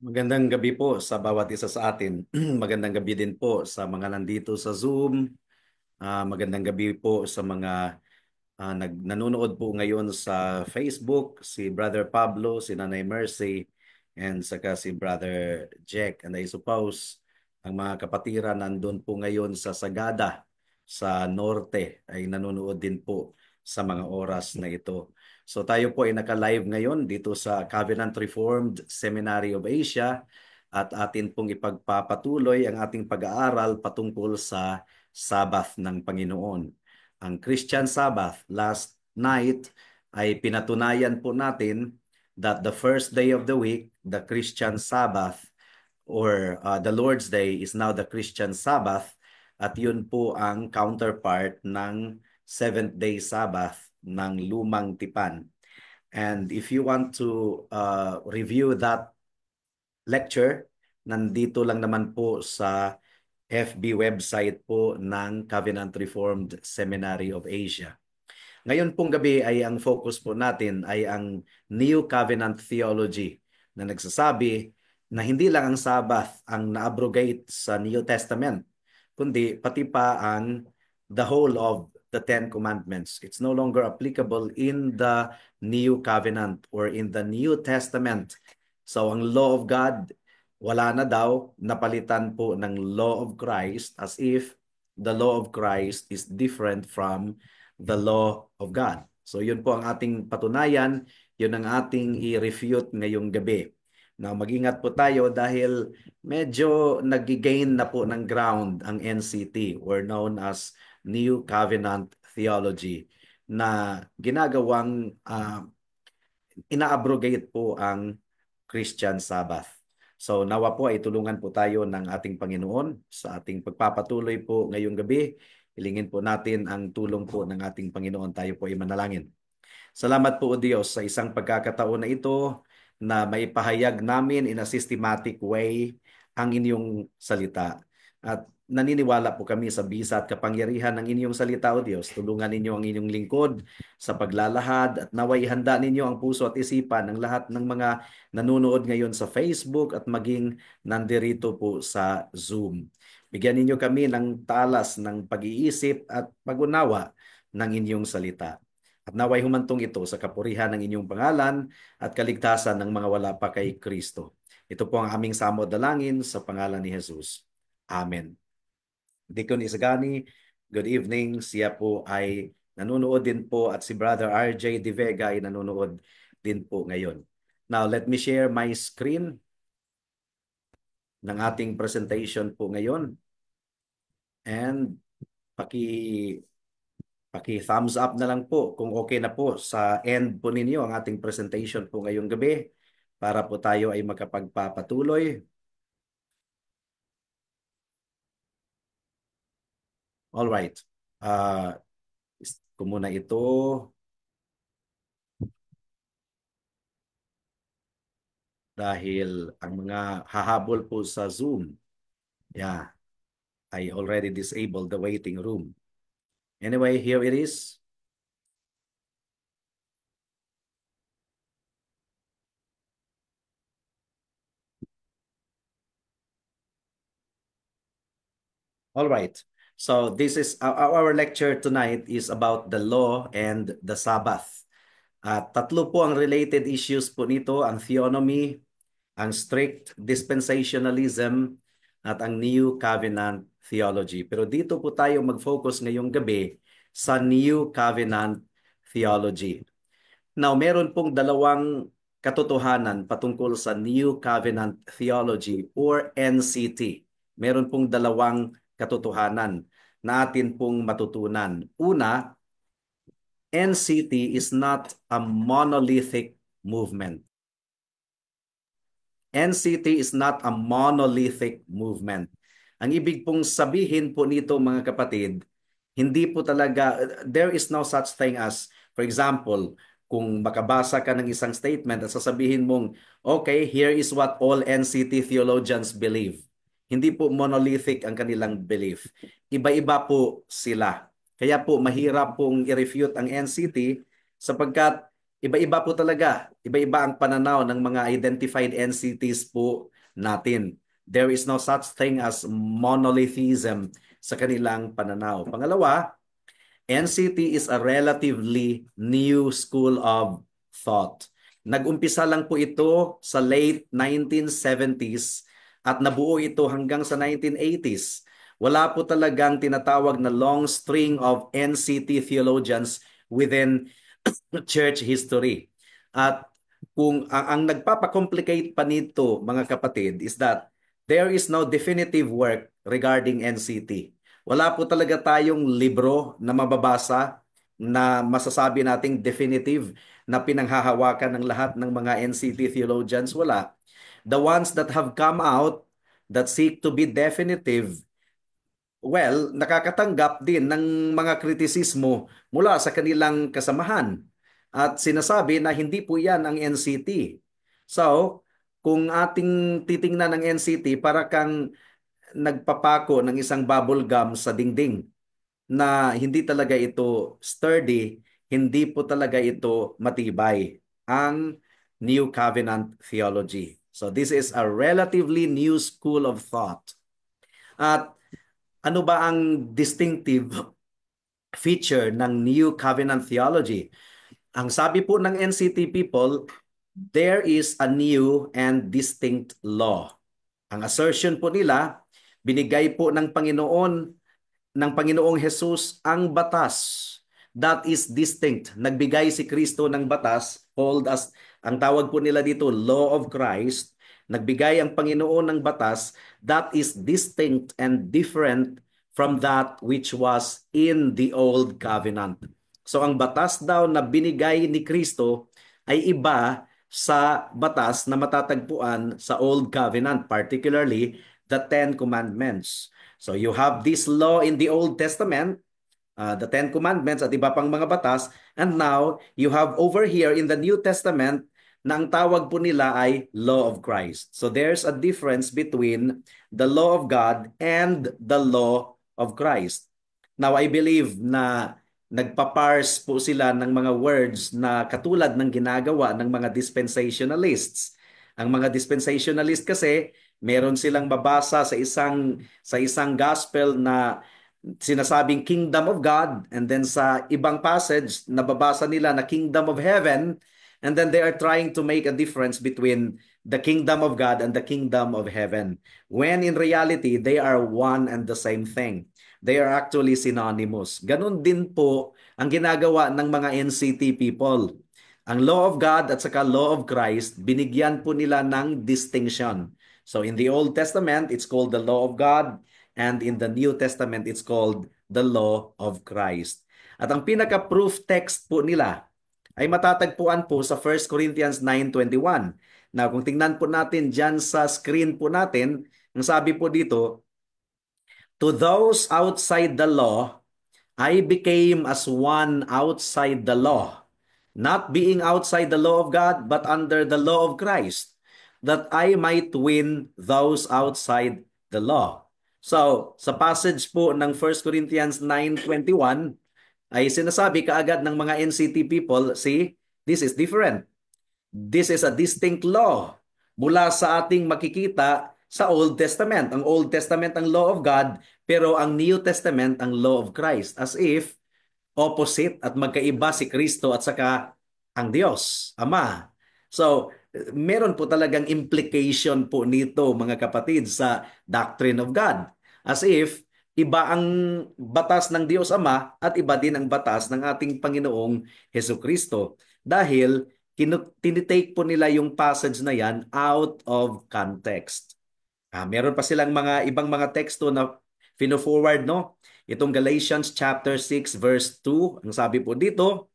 Magandang gabi po sa bawat isa sa atin. Magandang gabi din po sa mga nandito sa Zoom. Magandang gabi po sa mga nanonood po ngayon sa Facebook, si Brother Pablo, si Nanay Mercy, and saka si Brother Jack. And I suppose ang mga kapatiran nandun po ngayon sa Sagada, sa Norte, ay nanonood din po sa mga oras na ito. So tayo po ay naka-live ngayon dito sa Covenant Reformed Seminary of Asia at atin pong ipagpapatuloy ang ating pag-aaral patungkol sa Sabbath ng Panginoon. Ang Christian Sabbath last night ay pinatunayan po natin that the first day of the week, the Christian Sabbath or the Lord's Day is now the Christian Sabbath at yun po ang counterpart ng Seventh Day Sabbath ng Lumang Tipan. And if you want to review that lecture, nandito lang naman po sa FB website po ng Covenant Reformed Seminary of Asia. Ngayon pong gabi ay ang focus po natin ay ang New Covenant Theology na nagsasabi na hindi lang ang Sabbath ang na-abrogate sa New Testament, kundi pati pa ang the whole of the Ten Commandments. It's no longer applicable in the New Covenant or in the New Testament. So ang law of God, wala na daw, napalitan po ng law of Christ as if the law of Christ is different from the law of God. So yun po ang ating patunayan, yun ang ating i-refute ngayong gabi. Now mag-ingat po tayo dahil medyo nag-gain na po ng ground ang NCT or known as New Covenant Theology na ginagawang ina-abrogate po ang Christian Sabbath. So nawa po ay tulungan po tayo ng ating Panginoon sa ating pagpapatuloy po ngayong gabi. Hilingin po natin ang tulong po ng ating Panginoon. Tayo po ay manalangin. Salamat po o Diyos sa isang pagkakataon na ito na maipahayag namin in a systematic way ang inyong salita. At naniniwala po kami sa bisa at kapangyarihan ng inyong salita o Diyos. Tulungan ninyo ang inyong lingkod sa paglalahad at naway handa ninyo ang puso at isipan ng lahat ng mga nanonood ngayon sa Facebook at maging nandirito po sa Zoom. Bigyan ninyo kami ng talas ng pag-iisip at pag-unawa ng inyong salita. At naway humantong ito sa kapurihan ng inyong pangalan at kaligtasan ng mga wala pa kay Kristo. Ito po ang aming samod dalangin sa pangalan ni Jesus. Amen. Deacon Isagani, good evening. Siya po ay nanonood din po at si Brother RJ De Vega ay nanonood din po ngayon. Now, let me share my screen ng ating presentation po ngayon. And paki-thumbs up na lang po kung okay na po sa end po ninyo ang ating presentation po ngayong gabi para po tayo ay makapagpapatuloy. All right. Ko muna ito. Dahil ang mga hahabol po sa Zoom, yeah, I already disabled the waiting room. Anyway, here it is. All right. So this is our lecture tonight is about the law and the Sabbath. At tatlo po ang related issues po nito, ang theonomy, ang strict dispensationalism, at ang New Covenant Theology. Pero dito po tayo mag-focus ngayong gabi sa New Covenant Theology. Now, meron pong dalawang katotohanan patungkol sa New Covenant Theology or NCT. Meron pong dalawang katotohanan na atin pong matutunan. Una, NCT is not a monolithic movement. NCT is not a monolithic movement. Ang ibig pong sabihin po nito mga kapatid, hindi po talaga, there is no such thing as, for example, kung makabasa ka ng isang statement at sasabihin mong, okay, here is what all NCT theologians believe. Hindi po monolithic ang kanilang belief. Iba-iba po sila. Kaya po mahirap pong i-refute ang NCT sapagkat iba-iba po talaga. Iba-iba ang pananaw ng mga identified NCTs po natin. There is no such thing as monolithism sa kanilang pananaw. Pangalawa, NCT is a relatively new school of thought. Nag-umpisa lang po ito sa late 1970s at nabuo ito hanggang sa 1980s. Wala po talagang tinatawag na long string of NCT theologians within church history. At kung ang nagpapakomplicate pa nito, mga kapatid, is that there is no definitive work regarding NCT. Wala po talaga tayong libro na mababasa na masasabi nating definitive na pinanghahawakan ng lahat ng mga NCT theologians. Wala. The ones that have come out that seek to be definitive, well, nakakatanggap din ng mga kritisismo mula sa kanilang kasamahan. At sinasabi na hindi po yan ang NCT. So, kung ating titingnan ng NCT, para kang nagpapako ng isang bubble gum sa dingding na hindi talaga ito sturdy, hindi po talaga ito matibay. Ang New Covenant Theology. So this is a relatively new school of thought. At ano ba ang distinctive feature ng New Covenant Theology? Ang sabi po ng NCT people, there is a new and distinct law. Ang assertion po nila, binigay po ng Panginoong Jesus ang batas that is distinct. Nagbigay si Kristo ng batas, called as, ang tawag po nila dito, Law of Christ. Nagbigay ang Panginoon ng batas that is distinct and different from that which was in the Old Covenant. So ang batas daw na binigay ni Kristo ay iba sa batas na matatagpuan sa Old Covenant, particularly the Ten Commandments. So you have this law in the Old Testament, the Ten Commandments at iba pang mga batas, and now you have over here in the New Testament na ang tawag po nila ay Law of Christ. So there's a difference between the law of God and the law of Christ. Now I believe na nagpa-parse po sila ng mga words na katulad ng ginagawa ng mga dispensationalists. Ang mga dispensationalist kasi meron silang babasa sa isang gospel na sinasabing kingdom of God, and then sa ibang passage nababasa nila na kingdom of heaven, and then they are trying to make a difference between the kingdom of God and the kingdom of heaven, when in reality they are one and the same thing. They are actually synonymous. Ganun din po ang ginagawa ng mga NCT people. Ang law of God at saka law of Christ, binigyan po nila ng distinction. So in the Old Testament, it's called the law of God, and in the New Testament, it's called the law of Christ. At ang pinaka-proof text po nila ay matatagpuan po sa 1 Corinthians 9:21. Now, kung tingnan po natin dyan sa screen po natin, ang sabi po dito, to those outside the law, I became as one outside the law, not being outside the law of God, but under the law of Christ, that I might win those outside the law. So, sa passage po ng 1 Corinthians 9:21, ay sinasabi kaagad ng mga NCT people, see, this is different. This is a distinct law mula sa ating makikita sa Old Testament. Ang Old Testament ang law of God, pero ang New Testament ang law of Christ. As if opposite at magkaiba si Kristo at saka ang Diyos, Ama. So, meron po talagang implication po nito mga kapatid sa doctrine of God. As if iba ang batas ng Diyos Ama at iba din ang batas ng ating Panginoong Hesus Kristo. Dahil tinitake po nila yung passage na yan out of context. Meron pa silang mga ibang mga teksto na fino-forward, no? Itong Galatians chapter 6 verse 2, ang sabi po dito,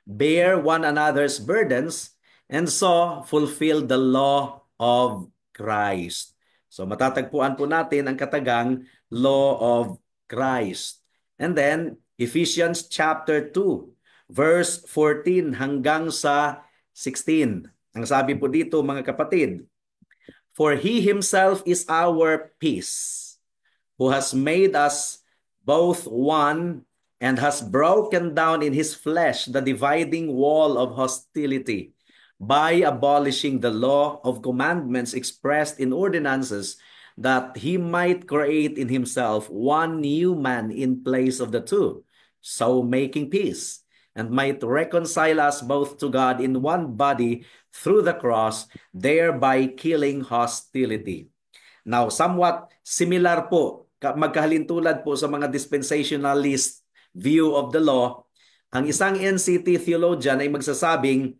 bear one another's burdens and so fulfill the law of Christ. So matatagpuan po natin ang katagang law of Christ. And then Ephesians chapter 2 verse 14 hanggang sa 16. Ang sabi po dito mga kapatid, "For he himself is our peace, who has made us both one and has broken down in his flesh the dividing wall of hostility by abolishing the law of commandments expressed in ordinances, that he might create in himself one new man in place of the two, so making peace, and might reconcile us both to God in one body through the cross, thereby killing hostility." Now, somewhat similar po, magkahalintulad po sa mga dispensationalist view of the law, ang isang NCT theologian ay magsasabing,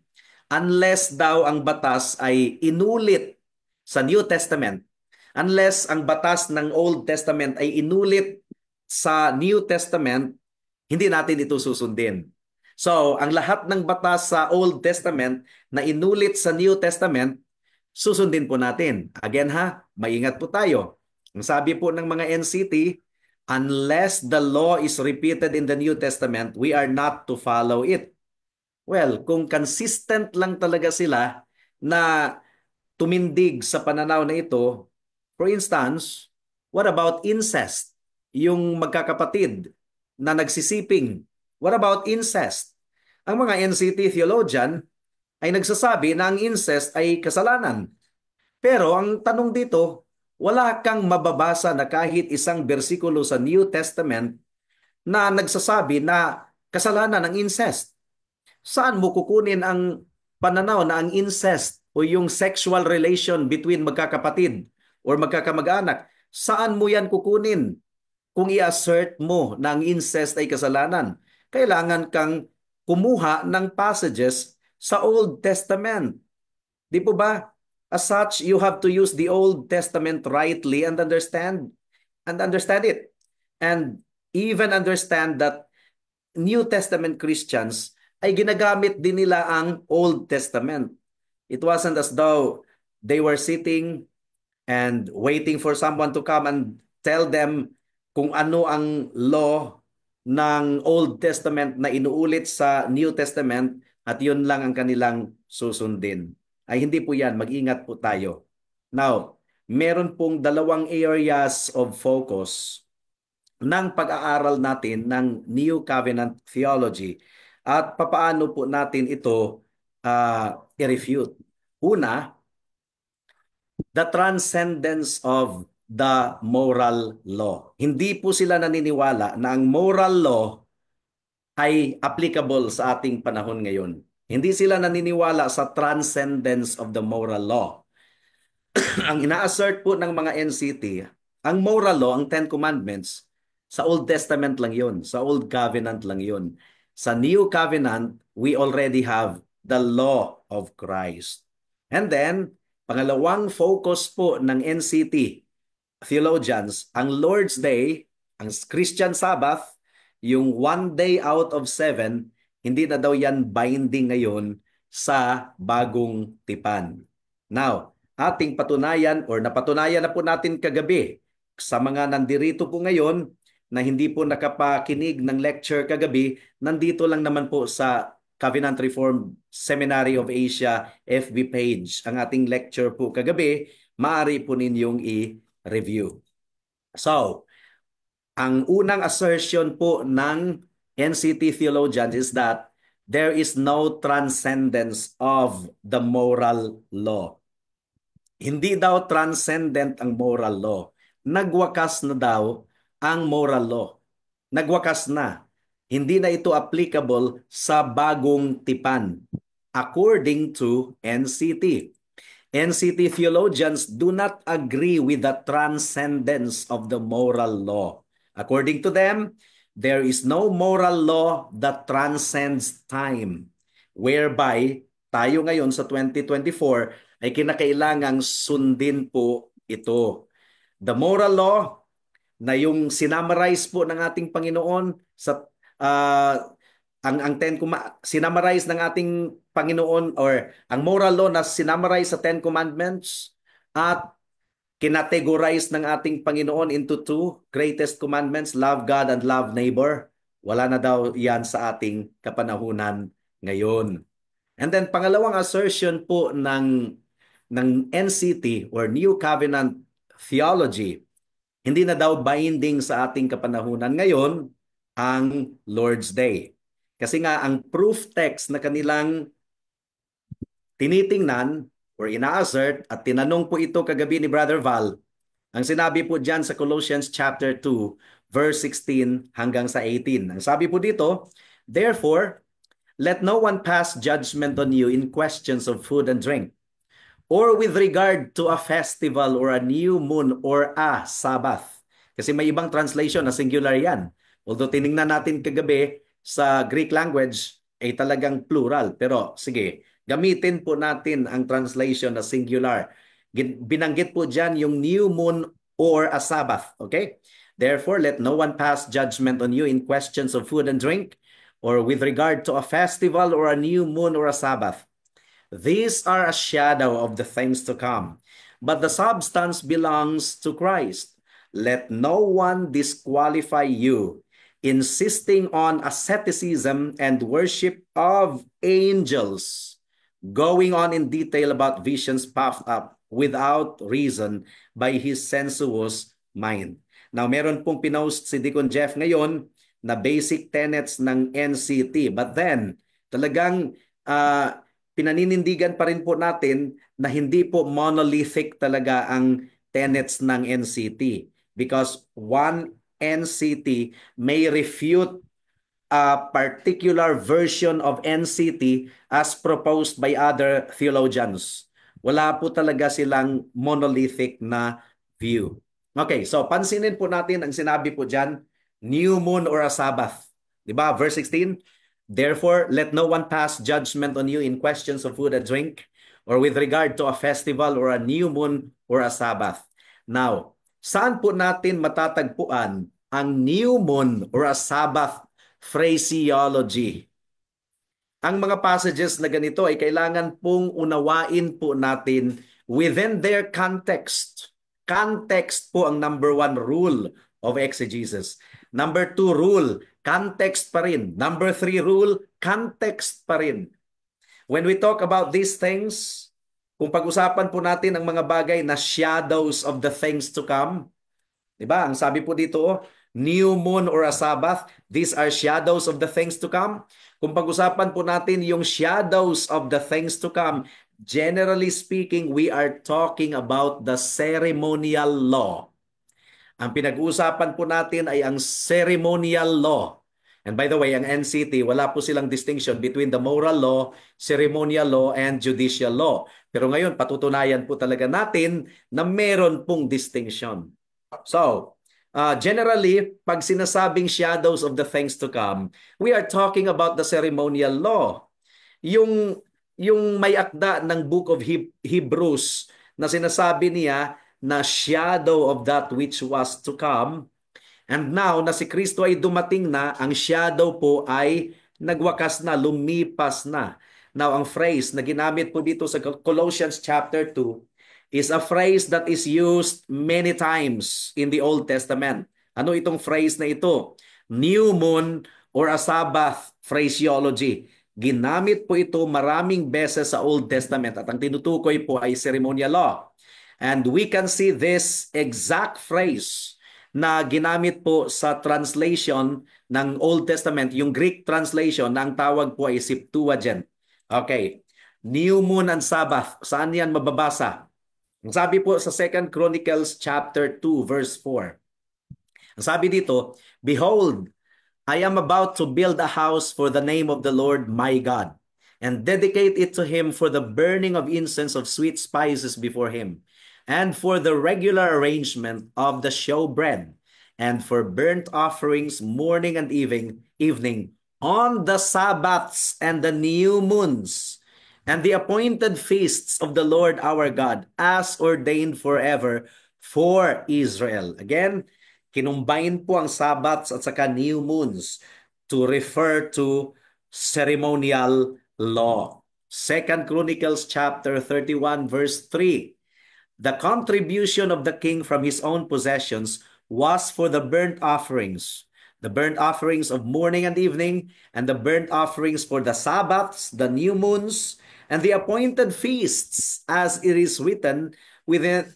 unless daw ang batas ay inulit sa New Testament, unless ang batas ng Old Testament ay inulit sa New Testament, hindi natin ito susundin. So, ang lahat ng batas sa Old Testament na inulit sa New Testament, susundin po natin. Again ha, maingat po tayo. Ang sabi po ng mga NCT, unless the law is repeated in the New Testament, we are not to follow it. Well, kung consistent lang talaga sila na tumindig sa pananaw na ito, for instance, what about incest? Yung magkakapatid na nagsisiping. What about incest? Ang mga NCT theologian ay nagsasabi na ang incest ay kasalanan. Pero ang tanong dito, wala kang mababasa na kahit isang bersikulo sa New Testament na nagsasabi na kasalanan ang incest. Saan mo kukunin ang pananaw na ang incest o yung sexual relation between magkakapatid or magkakamag-anak? Saan mo yan kukunin kung i-assert mo na ang incest ay kasalanan? Kailangan kang kumuha ng passages sa Old Testament. Di po ba? As such, you have to use the Old Testament rightly and understand it. And even understand that New Testament Christians ay ginagamit din nila ang Old Testament. It wasn't as though they were sitting and waiting for someone to come and tell them kung ano ang law ng Old Testament na inuulit sa New Testament at yun lang ang kanilang susundin. Ay hindi po yan, mag-ingat po tayo. Now, meron pong dalawang areas of focus ng pag-aaral natin ng New Covenant Theology at papaano po natin ito i-refute. Una, the transcendence of the moral law. Hindi po sila naniniwala na ang moral law ay applicable sa ating panahon ngayon. Hindi sila naniniwala sa transcendence of the moral law. Ang ina-assert po ng mga NCT, ang moral law, ang Ten Commandments, sa Old Testament lang yun, sa Old Covenant lang yun. Sa New Covenant, we already have the law of Christ. And then, pangalawang focus po ng NCT theologians, ang Lord's Day, ang Christian Sabbath, yung 1 day out of 7, hindi na daw yan binding ngayon sa bagong tipan. Now, ating patunayan or napatunayan na po natin kagabi sa mga nandirito po ngayon na hindi po nakapakinig ng lecture kagabi, nandito lang naman po sa Covenant Reformed Seminary of Asia FB page. Ang ating lecture po kagabi, maaari po ninyong i-review. So, ang unang assertion po ng NCT theologians is that there is no transcendence of the moral law. Hindi daw transcendent ang moral law. Nagwakas na daw ang moral law. Nagwakas na. Hindi na ito applicable sa bagong tipan, according to NCT. NCT theologians do not agree with the transcendence of the moral law. According to them, there is no moral law that transcends time, whereby tayo ngayon sa 2024 ay kinakailangang sundin po ito. The moral law na yung sinamarize po ng ating Panginoon sa sinamarize ng ating Panginoon or ang moral law na sinamarize sa Ten Commandments at kinategorize ng ating Panginoon into two greatest commandments, love God and love neighbor. Wala na daw yan sa ating kapanahunan ngayon. And then pangalawang assertion po ng NCT or New Covenant Theology, hindi na daw binding sa ating kapanahunan ngayon ang Lord's Day. Kasi nga ang proof text na kanilang tinitingnan or ina-assert at tinanong po ito kagabi ni Brother Val, ang sinabi po dyan sa Colossians chapter 2, verse 16 hanggang sa 18. Ang sabi po dito, therefore, let no one pass judgment on you in questions of food and drink, or with regard to a festival or a new moon or a Sabbath. Kasi may ibang translation na singular yan. Although tiningnan natin kagabi sa Greek language ay talagang plural. Pero sige, gamitin po natin ang translation na singular. Binanggit po dyan yung new moon or a Sabbath. Okay? Therefore, let no one pass judgment on you in questions of food and drink, or with regard to a festival or a new moon or a Sabbath. These are a shadow of the things to come, but the substance belongs to Christ. Let no one disqualify you, insisting on asceticism and worship of angels, going on in detail about visions puffed up without reason by his sensuous mind. Now, meron pong pinost si Deacon Jeff ngayon na basic tenets ng NCT. But then, talagang pinaninindigan pa rin po natin na hindi po monolithic talaga ang tenets ng NCT. Because one NCT may refute a particular version of NCT as proposed by other theologians. Wala po talaga silang monolithic na view. Okay, so pansinin po natin ang sinabi po dyan, new moon or a Sabbath. Diba? Verse 16, therefore, let no one pass judgment on you in questions of food and drink, or with regard to a festival or a new moon or a Sabbath. Now, saan po natin matatagpuan ang new moon or a Sabbath phraseology? Ang mga passages na ganito ay kailangan pong unawain po natin within their context. Context po ang number one rule of exegesis. Number two rule, context pa rin. Number three rule, context pa rin. When we talk about these things, kung pag-usapan po natin ang mga bagay na shadows of the things to come, diba? Ang sabi po dito, new moon or a Sabbath, these are shadows of the things to come. Kung pag-usapan po natin yung shadows of the things to come, generally speaking, we are talking about the ceremonial law. Ang pinag-uusapan po natin ay ang ceremonial law. And by the way, ang NCT, wala po silang distinction between the moral law, ceremonial law, and judicial law. Pero ngayon, patutunayan po talaga natin na meron pong distinction. So, generally, pag sinasabing shadows of the things to come, we are talking about the ceremonial law. Yung may akda ng Book of Hebrews na sinasabi niya na shadow of that which was to come. And now na si Kristo ay dumating na, ang shadow po ay nagwakas na, lumipas na. Now ang phrase na ginamit po dito sa Colossians chapter 2 is a phrase that is used many times in the Old Testament. Ano itong phrase na ito? New moon or a Sabbath phraseology. Ginamit po ito maraming beses sa Old Testament at ang tinutukoy po ay ceremonial law. And we can see this exact phrase na ginamit po sa translation ng Old Testament, yung Greek translation na ang tawag po ay Septuagint. Okay. New moon and Sabbath, saan yan mababasa? Ang sabi po sa 2 Chronicles chapter 2 verse 4. Ang sabi dito, behold, I am about to build a house for the name of the Lord my God, and dedicate it to him for the burning of incense of sweet spices before him, and for the regular arrangement of the showbread, and for burnt offerings morning and evening, on the Sabbaths and the new moons, and the appointed feasts of the Lord our God, as ordained forever for Israel. Again, kinumbine po ang Sabbaths at saka new moons to refer to ceremonial law. 2 Chronicles chapter 31 verse 3. The contribution of the king from his own possessions was for the burnt offerings, the burnt offerings of morning and evening, and the burnt offerings for the Sabbaths, the new moons, and the appointed feasts, as it is written within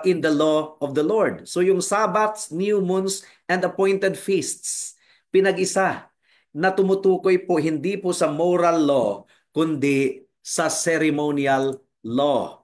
in the law of the Lord. So yung Sabbaths, new moons, and appointed feasts, pinag-isa na tumutukoy po hindi po sa moral law, kundi sa ceremonial law.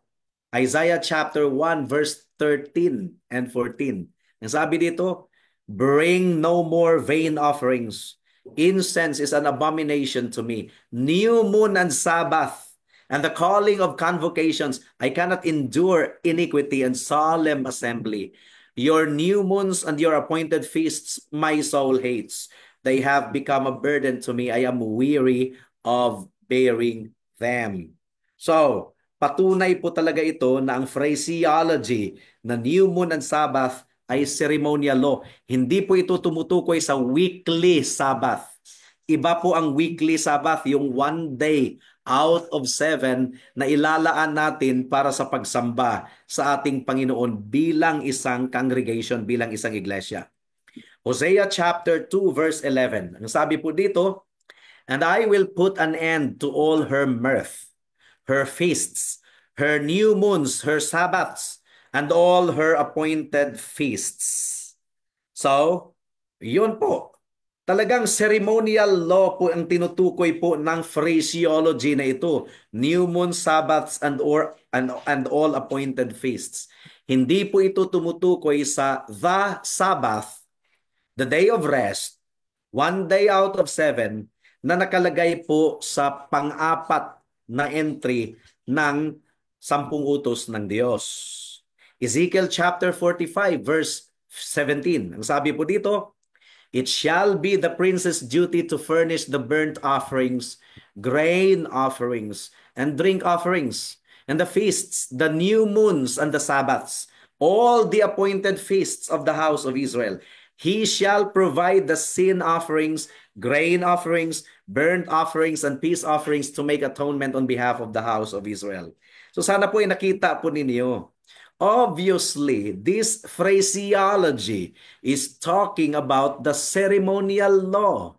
Isaiah chapter 1 verse 13 and 14. Ang sabi dito, bring no more vain offerings. Incense is an abomination to me. New moon and Sabbath and the calling of convocations. I cannot endure iniquity and solemn assembly. Your new moons and your appointed feasts my soul hates. They have become a burden to me. I am weary of bearing them. So, patunay po talaga ito na ang phraseology na new moon and Sabbath ay ceremonial law. Hindi po ito tumutukoy sa weekly Sabbath. Iba po ang weekly Sabbath, yung 1 day out of 7 na ilalaan natin para sa pagsamba sa ating Panginoon bilang isang congregation, bilang isang iglesia. Hosea chapter 2 verse 11. Ang sabi po dito, and I will put an end to all her mirth, her feasts, her new moons, her Sabbaths, and all her appointed feasts. So, yun po. Talagang ceremonial law po ang tinutukoy po ng phraseology na ito. New moon, Sabbaths, and all appointed feasts. Hindi po ito tumutukoy sa the Sabbath, the day of rest, 1 day out of 7, na nakalagay po sa pang-apat na entry ng 10 utos ng Diyos. Ezekiel chapter 45 verse 17. Ang sabi po dito, it shall be the prince's duty to furnish the burnt offerings, grain offerings, and drink offerings, and the feasts, the new moons, and the Sabbaths, all the appointed feasts of the house of Israel. He shall provide the sin offerings, grain offerings, burnt offerings, and peace offerings to make atonement on behalf of the house of Israel. So sana po ay nakita po ninyo. Obviously, this phraseology is talking about the ceremonial law.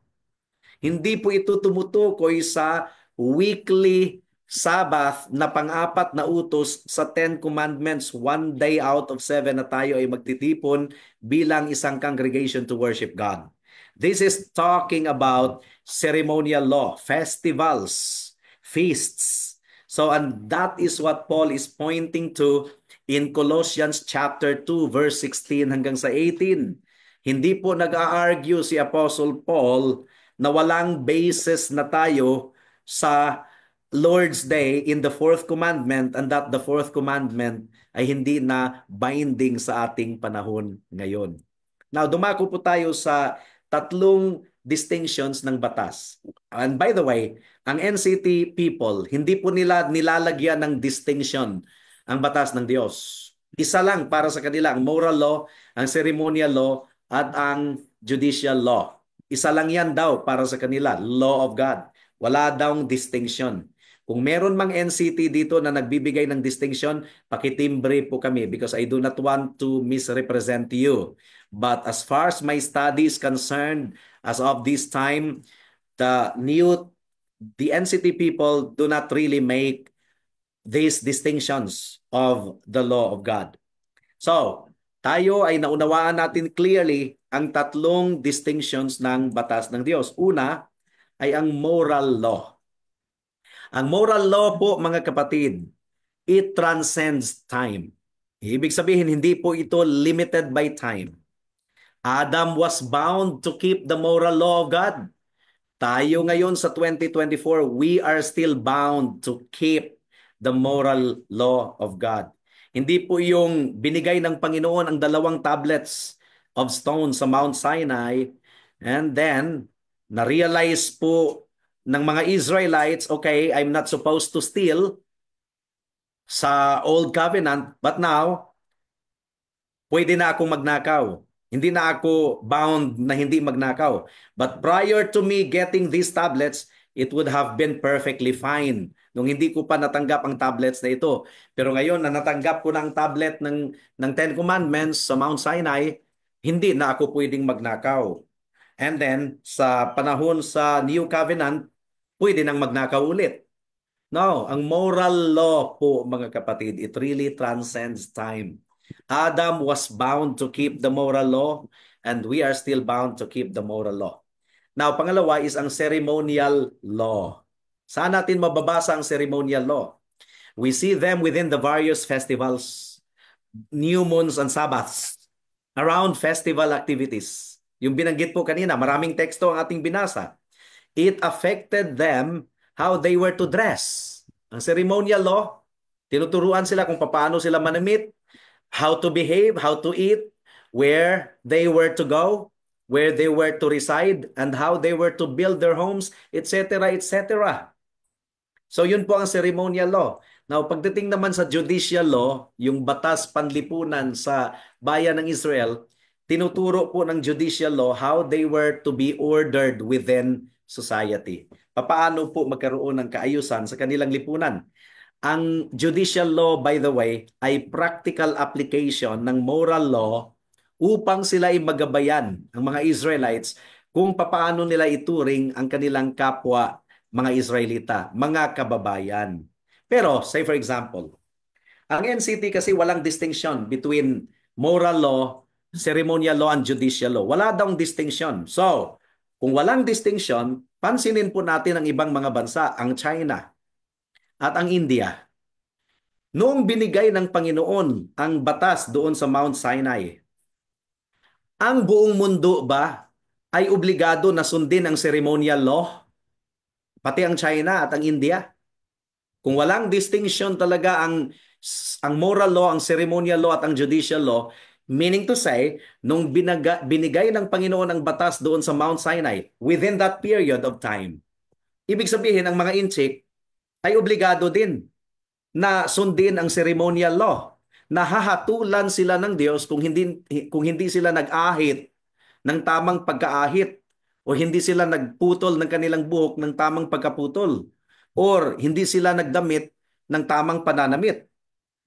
Hindi po ito tumutukoy sa weekly Sabbath na pang-apat na utos sa 10 Commandments, 1 day out of 7 na tayo ay magtitipon bilang isang congregation to worship God. This is talking about ceremonial law, festivals, feasts. So, and that is what Paul is pointing to in Colossians chapter 2 verse 16 hanggang sa 18. Hindi po nag-a-argue si Apostle Paul na walang basis na tayo sa Lord's Day in the 4th commandment, and that the 4th commandment ay hindi na binding sa ating panahon ngayon. Now, dumako po tayo sa tatlong distinctions ng batas. And by the way, ang NCT people, hindi po nila nilalagyan ng distinction ang batas ng Diyos. Isa lang para sa kanila, ang moral law, ang ceremonial law, at ang judicial law. Isa lang yan daw para sa kanila, law of God. Wala daw distinction. Kung meron mang NCT dito na nagbibigay ng distinction, pakitimbre po kami because I do not want to misrepresent you. But as far as my study is concerned, as of this time, the NCT people do not really make these distinctions of the law of God. So, tayo ay naunawaan natin clearly ang tatlong distinctions ng batas ng Diyos. Una ay ang moral law. Ang moral law po, mga kapatid, it transcends time. Ibig sabihin, hindi po ito limited by time. Adam was bound to keep the moral law of God. Tayo ngayon sa 2024, we are still bound to keep the moral law of God. Hindi po yung binigay ng Panginoon ang 2 tablets of stone sa Mount Sinai, and then na-realize po ng mga Israelites, okay, I'm not supposed to steal sa Old Covenant, but now, pwede na akong magnakaw. Hindi na ako bound na hindi magnakaw. But prior to me getting these tablets, it would have been perfectly fine nung hindi ko pa natanggap ang tablets na ito. Pero ngayon na natanggap ko na ang tablet ng Ten Commandments sa Mount Sinai, hindi na ako pwedeng magnakaw. And then, sa panahon sa New Covenant, pwede nang magnakaw ulit. No, ang moral law po, mga kapatid, it really transcends time. Adam was bound to keep the moral law, and we are still bound to keep the moral law. Now, pangalawa is ang ceremonial law. Saan natin mababasa ang ceremonial law? We see them within the various festivals, new moons and Sabbaths, around festival activities. Yung binanggit po kanina, maraming teksto ang ating binasa. It affected them how they were to dress. Ang ceremonial law, tinuturuan sila kung paano sila manamit, how to behave, how to eat, where they were to go, where they were to reside, and how they were to build their homes, etc., etc. So yun po ang ceremonial law. Now, pagdating naman sa judicial law, yung batas panlipunan sa bayan ng Israel, tinuturo po ng judicial law how they were to be ordered within society. Paano po magkaroon ng kaayusan sa kanilang lipunan. Ang judicial law, by the way, ay practical application ng moral law upang sila ay magabayan, ang mga Israelites, kung paano nila ituring ang kanilang kapwa mga Israelita, mga kababayan. Pero, say for example, ang NCT kasi walang distinction between moral law, ceremonial law, and judicial law. Wala daw distinction. So, kung walang distinction, pansinin po natin ang ibang mga bansa, ang China at ang India. Noong binigay ng Panginoon ang batas doon sa Mount Sinai, ang buong mundo ba ay obligado na sundin ang ceremonial law? Pati ang China at ang India? Kung walang distinction talaga ang moral law, ang ceremonial law at ang judicial law, meaning to say, nung binigay ng Panginoon ang batas doon sa Mount Sinai, within that period of time, ibig sabihin ang mga inchik ay obligado din na sundin ang ceremonial law. Nahahatulan sila ng Diyos kung hindi sila nag-ahit ng tamang pagkaahit o hindi sila nagputol ng kanilang buhok ng tamang pagkaputol or hindi sila nagdamit ng tamang pananamit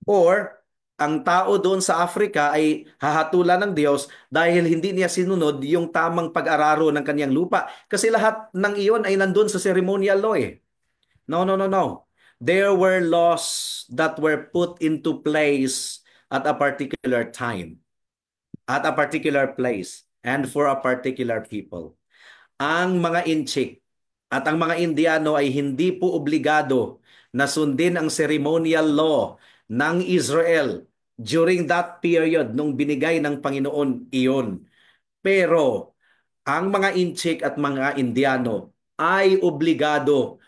or ang tao doon sa Africa ay hahatulan ng Diyos dahil hindi niya sinunod yung tamang pag-araro ng kanyang lupa kasi lahat ng iyon ay nandun sa ceremonial law eh. No, no, no, no. There were laws that were put into place at a particular time, at a particular place, and for a particular people. Ang mga Inchik at ang mga Indiano ay hindi po obligado na sundin ang ceremonial law ng Israel during that period nung binigay ng Panginoon iyon. Pero ang mga Inchik at mga Indiano ay obligado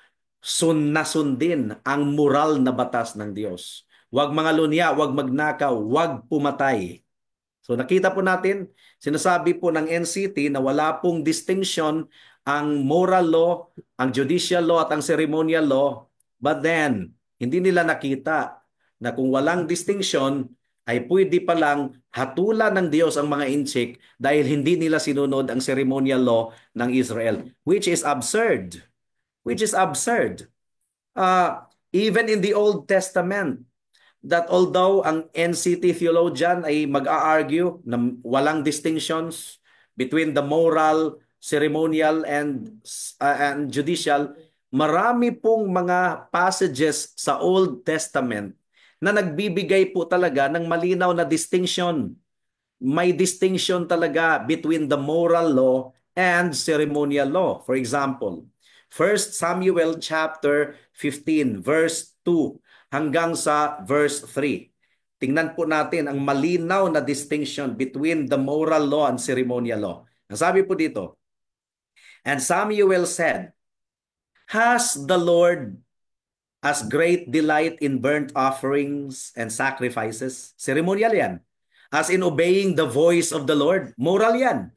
na sundin ang moral na batas ng Diyos. Huwag mga lunya, huwag magnakaw, huwag pumatay. So nakita po natin, sinasabi po ng NCT na wala pong distinction ang moral law, ang judicial law at ang ceremonial law. But then, hindi nila nakita na kung walang distinction, ay pwede palang hatulan ng Diyos ang mga inchik dahil hindi nila sinunod ang ceremonial law ng Israel, which is absurd. Which is absurd. Even in the Old Testament, that although ang NCT theologian ay mag-a-argue na walang distinctions between the moral, ceremonial, and judicial, marami pong mga passages sa Old Testament na nagbibigay po talaga ng malinaw na distinction. May distinction talaga between the moral law and ceremonial law. For example, 1 Samuel chapter 15 verse 2 hanggang sa verse 3. Tingnan po natin ang malinaw na distinction between the moral law and ceremonial law. Ang sabi po dito, and Samuel said, has the Lord as great delight in burnt offerings and sacrifices? Ceremonial yan. As in obeying the voice of the Lord? Moral yan.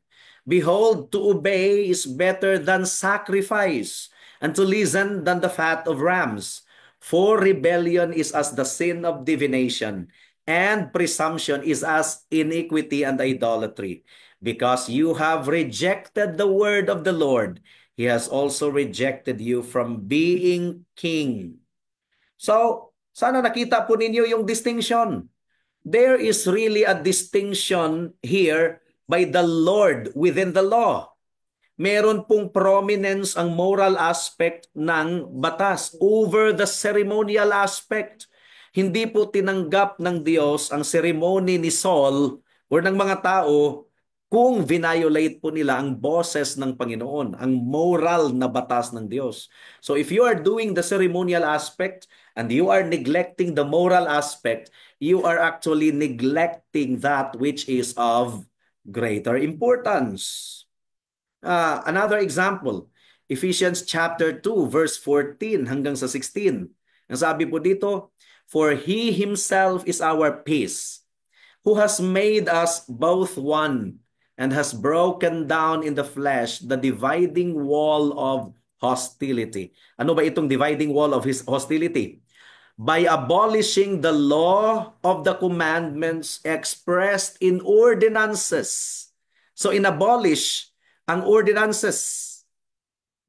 Behold, to obey is better than sacrifice, and to listen than the fat of rams. For rebellion is as the sin of divination, and presumption is as iniquity and idolatry. Because you have rejected the word of the Lord, He has also rejected you from being king. So, sana nakita po ninyo yung distinction. There is really a distinction here by the Lord within the law. Meron pong prominence ang moral aspect ng batas over the ceremonial aspect. Hindi po tinanggap ng Diyos ang ceremony ni Saul or ng mga tao kung violate po nila ang boses ng Panginoon, ang moral na batas ng Diyos. So if you are doing the ceremonial aspect and you are neglecting the moral aspect, you are actually neglecting that which is of greater importance. Another example, Ephesians chapter 2 verse 14 hanggang sa 16. Ang sabi po dito, "For He Himself is our peace, who has made us both one, and has broken down in the flesh the dividing wall of hostility." Ano ba itong dividing wall of his hostility? "By abolishing the law of the commandments expressed in ordinances." So inabolish ang ordinances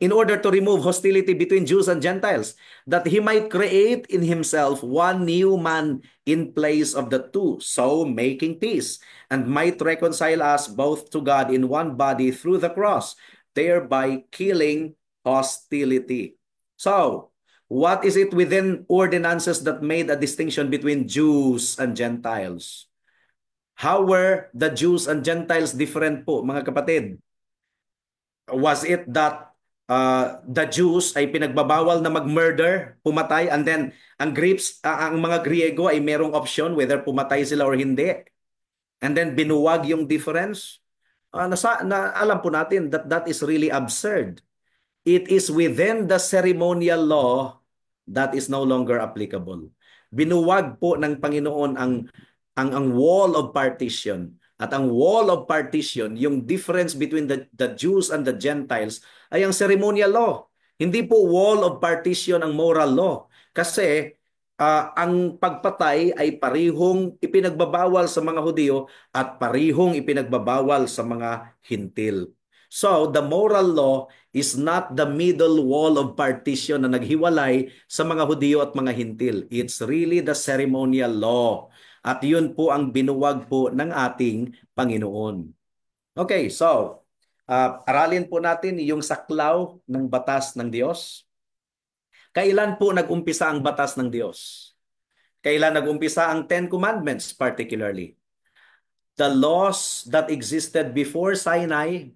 in order to remove hostility between Jews and Gentiles, that He might create in Himself one new man in place of the two, so making peace, and might reconcile us both to God in one body through the cross, thereby killing hostility. So, what is it within ordinances that made a distinction between Jews and Gentiles? How were the Jews and Gentiles different po, mga kapatid? Was it that the Jews ay pinagbabawal na mag-murder, pumatay, and then ang mga Griego ay merong option whether pumatay sila or hindi? And then binuwag yung difference? Alam po natin that that is really absurd. It is within the ceremonial law that is no longer applicable. Binuwag po ng Panginoon ang wall of partition. At ang wall of partition, yung difference between the Jews and the Gentiles, ay ang ceremonial law. Hindi po wall of partition ang moral law. Kasi ang pagpatay ay parihong ipinagbabawal sa mga Hudyo at parihong ipinagbabawal sa mga Hintil. So, the moral law is not the middle wall of partition na naghiwalay sa mga Hudyo at mga Hintil. It's really the ceremonial law. At yun po ang binuwag po ng ating Panginoon. Okay, so aralin po natin yung saklaw ng batas ng Diyos. Kailan po nag-umpisa ang batas ng Diyos? Kailan nag-umpisa ang Ten Commandments particularly? The laws that existed before Sinai,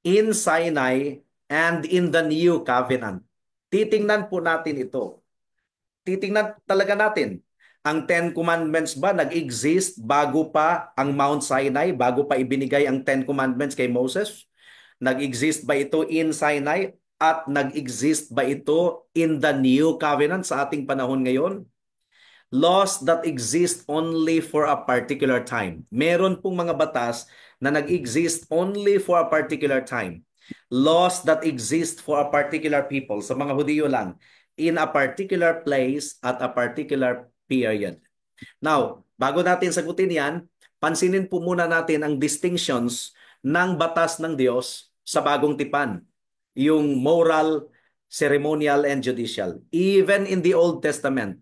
in Sinai, and in the New Covenant. Titingnan po natin ito. Titingnan talaga natin. Ang Ten Commandments ba nag-exist bago pa ang Mount Sinai, bago pa ibinigay ang Ten Commandments kay Moses? Nag-exist ba ito in Sinai at nag-exist ba ito in the New Covenant sa ating panahon ngayon? Laws that exist only for a particular time. Meron pong mga batas na nag-exist only for a particular time. Laws that exist for a particular people, sa mga Hudyo lang, in a particular place at a particular period. Now, bago natin sagutin yan, pansinin po muna natin ang distinctions ng batas ng Diyos sa bagong tipan. Yung moral, ceremonial, and judicial. Even in the Old Testament,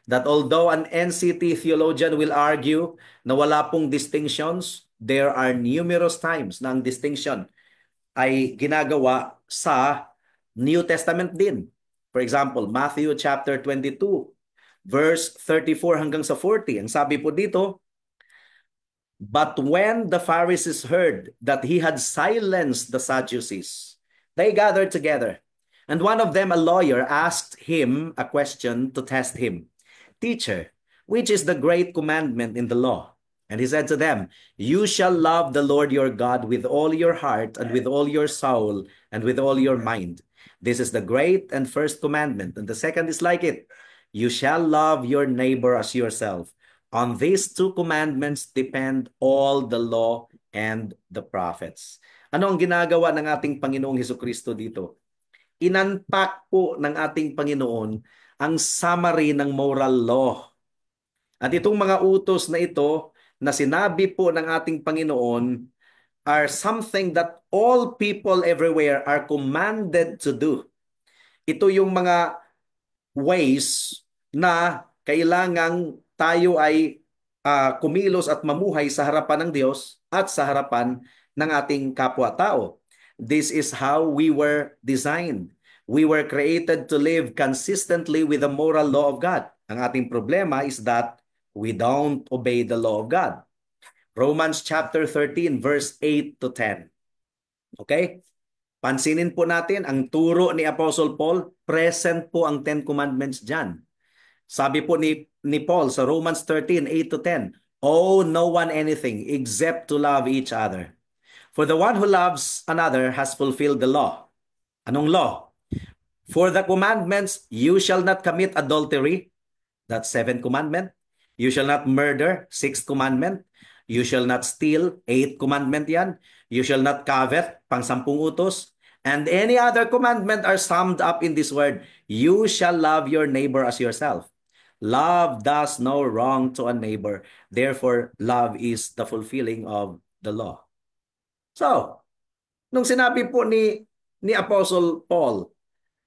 that although an NCT theologian will argue na wala pong distinctions, there are numerous times na ang distinction ay ginagawa sa New Testament din. For example, Matthew chapter 22, verse 34 hanggang sa 40. Ang sabi po dito, "But when the Pharisees heard that he had silenced the Sadducees, they gathered together. And one of them, a lawyer, asked him a question to test him. 'Teacher, which is the great commandment in the law?' And he said to them, 'You shall love the Lord your God with all your heart and with all your soul and with all your mind. This is the great and first commandment. And the second is like it. You shall love your neighbor as yourself. On these two commandments depend all the law and the prophets." Ano ang ginagawa ng ating Panginoong Hesukristo dito? Inunpack po ng ating Panginoon ang summary ng moral law. At itong mga utos na ito na sinabi po ng ating Panginoon are something that all people everywhere are commanded to do. Ito yung mga ways na kailangang tayo ay kumilos at mamuhay sa harapan ng Diyos at sa harapan ng ating kapwa-tao. This is how we were designed. We were created to live consistently with the moral law of God. Ang ating problema is that we don't obey the law of God. Romans chapter 13 verse 8 to 10. Okay? Pansinin po natin ang turo ni Apostle Paul, present po ang Ten Commandments dyan. Sabi po ni Paul sa Romans 13, 8 to 10, owe no one anything except to love each other. For the one who loves another has fulfilled the law. Anong law? For the commandments, you shall not commit adultery. That's 7th commandment. You shall not murder, 6th commandment. You shall not steal, 8th commandment yan. You shall not covet, pang-sampung utos. And any other commandment are summed up in this word, you shall love your neighbor as yourself. Love does no wrong to a neighbor. Therefore, love is the fulfilling of the law. So, nung sinabi po ni Apostle Paul,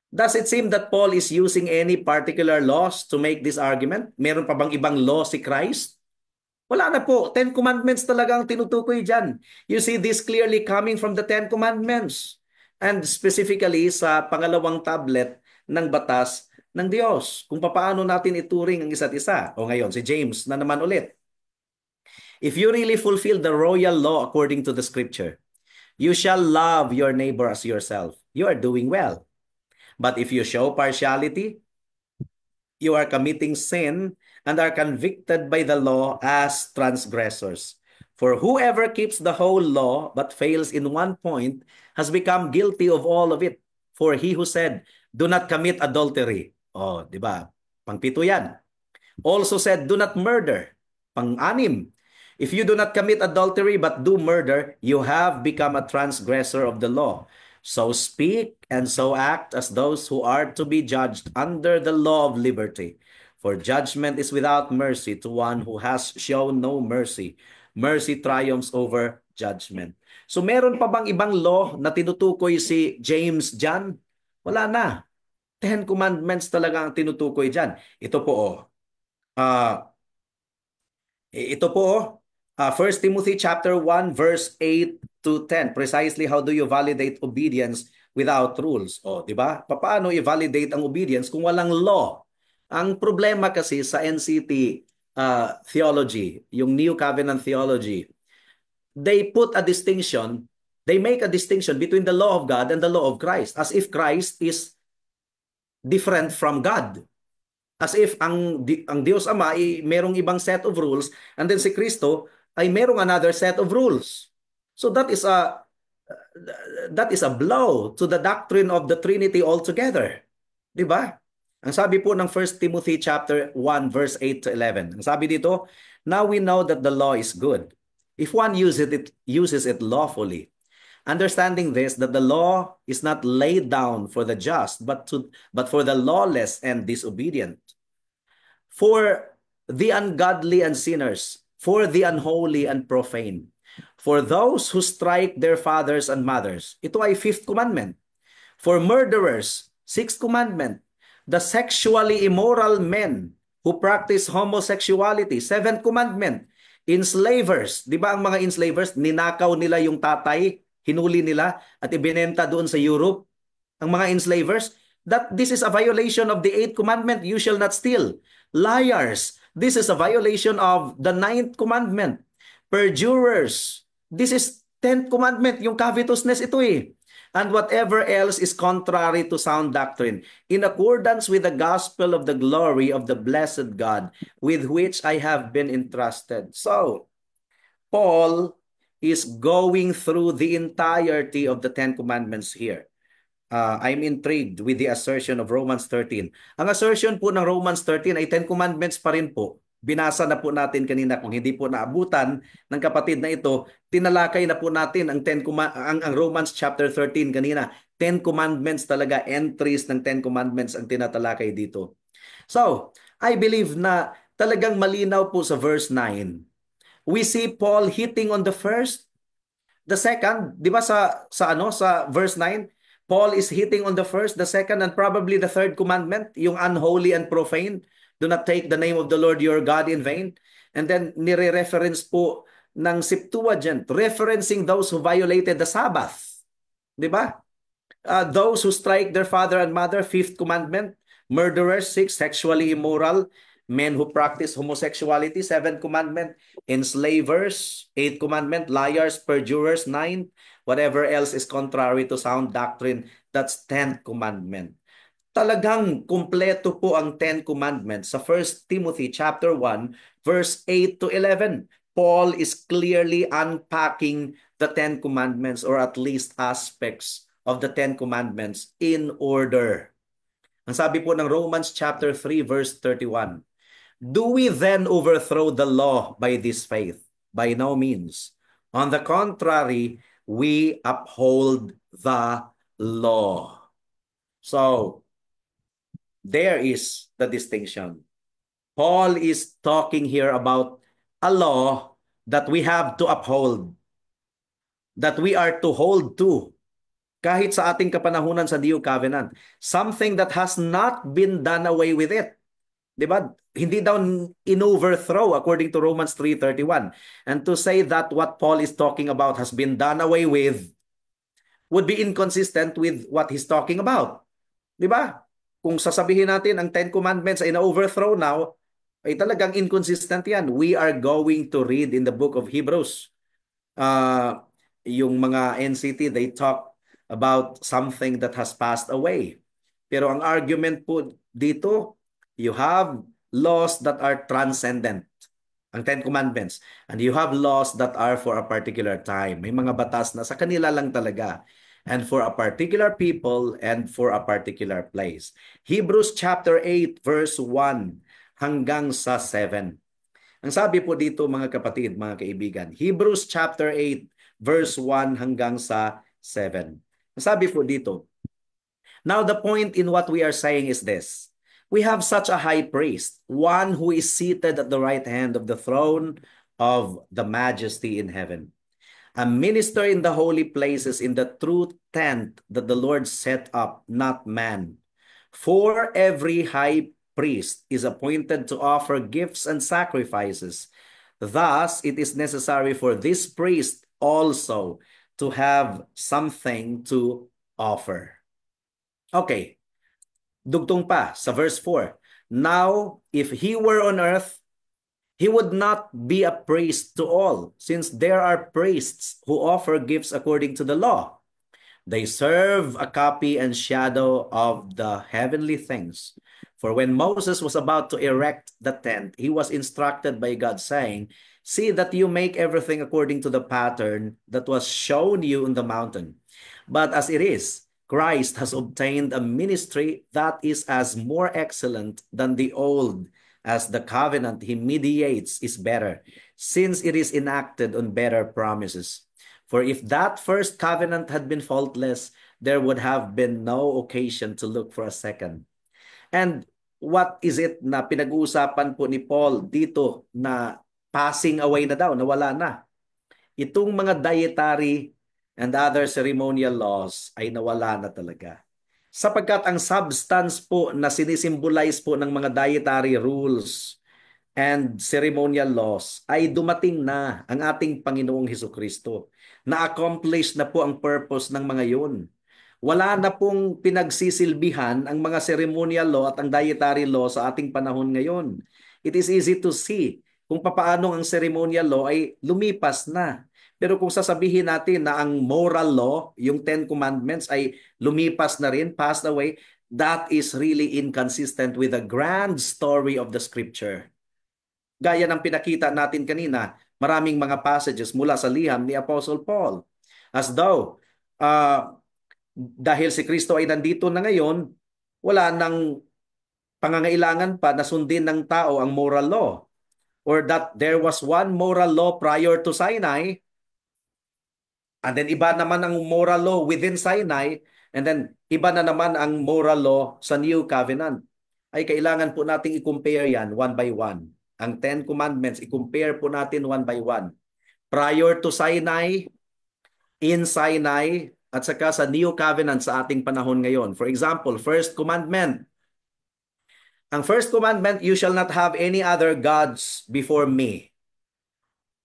does it seem that Paul is using any particular laws to make this argument? Meron pa bang ibang law si Christ? Wala na po. Ten Commandments talaga ang tinutukoy dyan. You see this clearly coming from the Ten Commandments. And specifically sa pangalawang tablet ng batas ng Diyos. Kung paano natin ituring ang isa't isa. O ngayon, si James na naman ulit. If you really fulfill the royal law according to the scripture, you shall love your neighbor as yourself. You are doing well. But if you show partiality, you are committing sin and are convicted by the law as transgressors. For whoever keeps the whole law but fails in one point has become guilty of all of it. For he who said, do not commit adultery. Oh, di ba? Pangpito yan. Also said, do not murder. Pang-anim. If you do not commit adultery but do murder, you have become a transgressor of the law. So speak and so act as those who are to be judged under the law of liberty. For judgment is without mercy to one who has shown no mercy. Mercy triumphs over judgment. So meron pa bang ibang law na tinutukoy si James dyan? Wala na. Ten Commandments talaga ang tinutukoy dyan. Ito po oh. Ito po, 1 Timothy chapter 1 verse 8 to 10. Precisely how do you validate obedience without rules? O, di ba? Paano i-validate ang obedience kung walang law? Ang problema kasi sa NCT theology, yung New Covenant theology, they put a distinction, they make a distinction between the law of God and the law of Christ, as if Christ is different from God. As if ang Diyos Ama ay merong ibang set of rules and then si Kristo ay merong another set of rules. So that is a blow to the doctrine of the Trinity altogether. 'Di ba? Ang sabi po ng 1 Timothy chapter 1 verse 8 to 11. Ang sabi dito, now we know that the law is good if one uses it lawfully. Understanding this, that the law is not laid down for the just, but for the lawless and disobedient, for the ungodly and sinners, for the unholy and profane, for those who strike their fathers and mothers. Ito ay 5th commandment. For murderers, 6th commandment. The sexually immoral men who practice homosexuality, 7th commandment. Enslavers, di ba ang mga enslavers, ninakaw nila yung tatay, hinuli nila at ibinenta doon sa Europe. Ang mga enslavers, that this is a violation of the 8th commandment, you shall not steal. Liars, this is a violation of the 9th commandment. Perjurers, this is 10th commandment, yung covetousness ito eh. And whatever else is contrary to sound doctrine, in accordance with the gospel of the glory of the blessed God, with which I have been entrusted. So, Paul is going through the entirety of the Ten Commandments here. I'm intrigued with the assertion of Romans 13. Ang assertion po ng Romans 13 ay Ten Commandments pa rin po. Binasa na po natin kanina, kung hindi po naabutan ng kapatid na ito, tinalakay na po natin ang Romans chapter 13 kanina. Ten Commandments talaga, entries ng Ten Commandments ang tinatalakay dito. So, I believe na talagang malinaw po sa verse 9. We see Paul hitting on the first, The second, di ba sa verse 9, Paul is hitting on the first, the second, and probably the third commandment, yung unholy and profane. Do not take the name of the Lord your God in vain. And then nire-reference po ng Septuagint, referencing those who violated the Sabbath. Di ba? Those who strike their father and mother, fifth commandment. Murderers, six, sexually immoral. Men who practice homosexuality, seventh commandment. Enslavers, eighth commandment. Liars, perjurers, nine. Whatever else is contrary to sound doctrine, that's tenth commandment. Talagang kumpleto po ang Ten Commandments sa 1 Timothy chapter 1 verse 8 to 11. Paul is clearly unpacking the Ten Commandments, or at least aspects of the Ten Commandments, in order. Ang sabi po ng Romans chapter 3 verse 31, do we then overthrow the law by this faith? By no means. On the contrary, we uphold the law. So, there is the distinction. Paul is talking here about a law that we have to uphold, that we are to hold to, kahit sa ating kapanahunan sa New Covenant. Something that has not been done away with it. Diba? Hindi daw in-overthrow according to Romans 3:31. And to say that what Paul is talking about has been done away with would be inconsistent with what he's talking about. Diba? Kung sasabihin natin ang Ten Commandments ay na-overthrow now, ay talagang inconsistent yan. We are going to read in the book of Hebrews. Yung mga NCT, they talk about something that has passed away. Pero ang argument po dito, you have laws that are transcendent, ang Ten Commandments, and you have laws that are for a particular time. May mga batas na sa kanila lang talaga, and for a particular people and for a particular place. Hebrews chapter 8 verse 1 hanggang sa 7. Ang sabi po dito mga kapatid, mga kaibigan, Hebrews chapter 8 verse 1 hanggang sa 7. Ang sabi po dito, now the point in what we are saying is this: we have such a high priest, one who is seated at the right hand of the throne of the majesty in heaven, a minister in the holy places, in the true tent that the Lord set up, not man. For every high priest is appointed to offer gifts and sacrifices. Thus, it is necessary for this priest also to have something to offer. Okay, dugtong pa sa verse 4. Now, if he were on earth, he would not be a priest to all, since there are priests who offer gifts according to the law. They serve a copy and shadow of the heavenly things. For when Moses was about to erect the tent, he was instructed by God, saying, see that you make everything according to the pattern that was shown you in the mountain. But as it is, Christ has obtained a ministry that is as more excellent than the old, as the covenant he mediates is better, since it is enacted on better promises. For if that first covenant had been faultless, there would have been no occasion to look for a second. And what is it na pinag-uusapan po ni Paul dito na passing away na daw, nawala na? Itong mga dietary and other ceremonial laws ay nawala na talaga. Sapagkat ang substance po na sinisimbolize po ng mga dietary rules and ceremonial laws ay dumating na ang ating Panginoong Hesukristo. Na-accomplish na po ang purpose ng mga yun. Wala na pong pinagsisilbihan ang mga ceremonial law at ang dietary law sa ating panahon ngayon. It is easy to see kung papaano ang ceremonial law ay lumipas na. Pero kung sasabihin natin na ang moral law, yung Ten Commandments ay lumipas na rin, passed away, that is really inconsistent with the grand story of the Scripture. Gaya ng pinakita natin kanina, maraming mga passages mula sa liham ni Apostle Paul. As though, dahil si Kristo ay nandito na ngayon, wala nang pangangailangan pa na sundin ng tao ang moral law. Or that there was one moral law prior to Sinai, and then iba naman ang moral law within Sinai, and then iba na naman ang moral law sa New Covenant. Ay kailangan po nating i-compare yan one by one. Ang Ten Commandments, i-compare po natin one by one. Prior to Sinai, in Sinai at saka sa New Covenant sa ating panahon ngayon. For example, First Commandment. Ang First Commandment, you shall not have any other gods before me.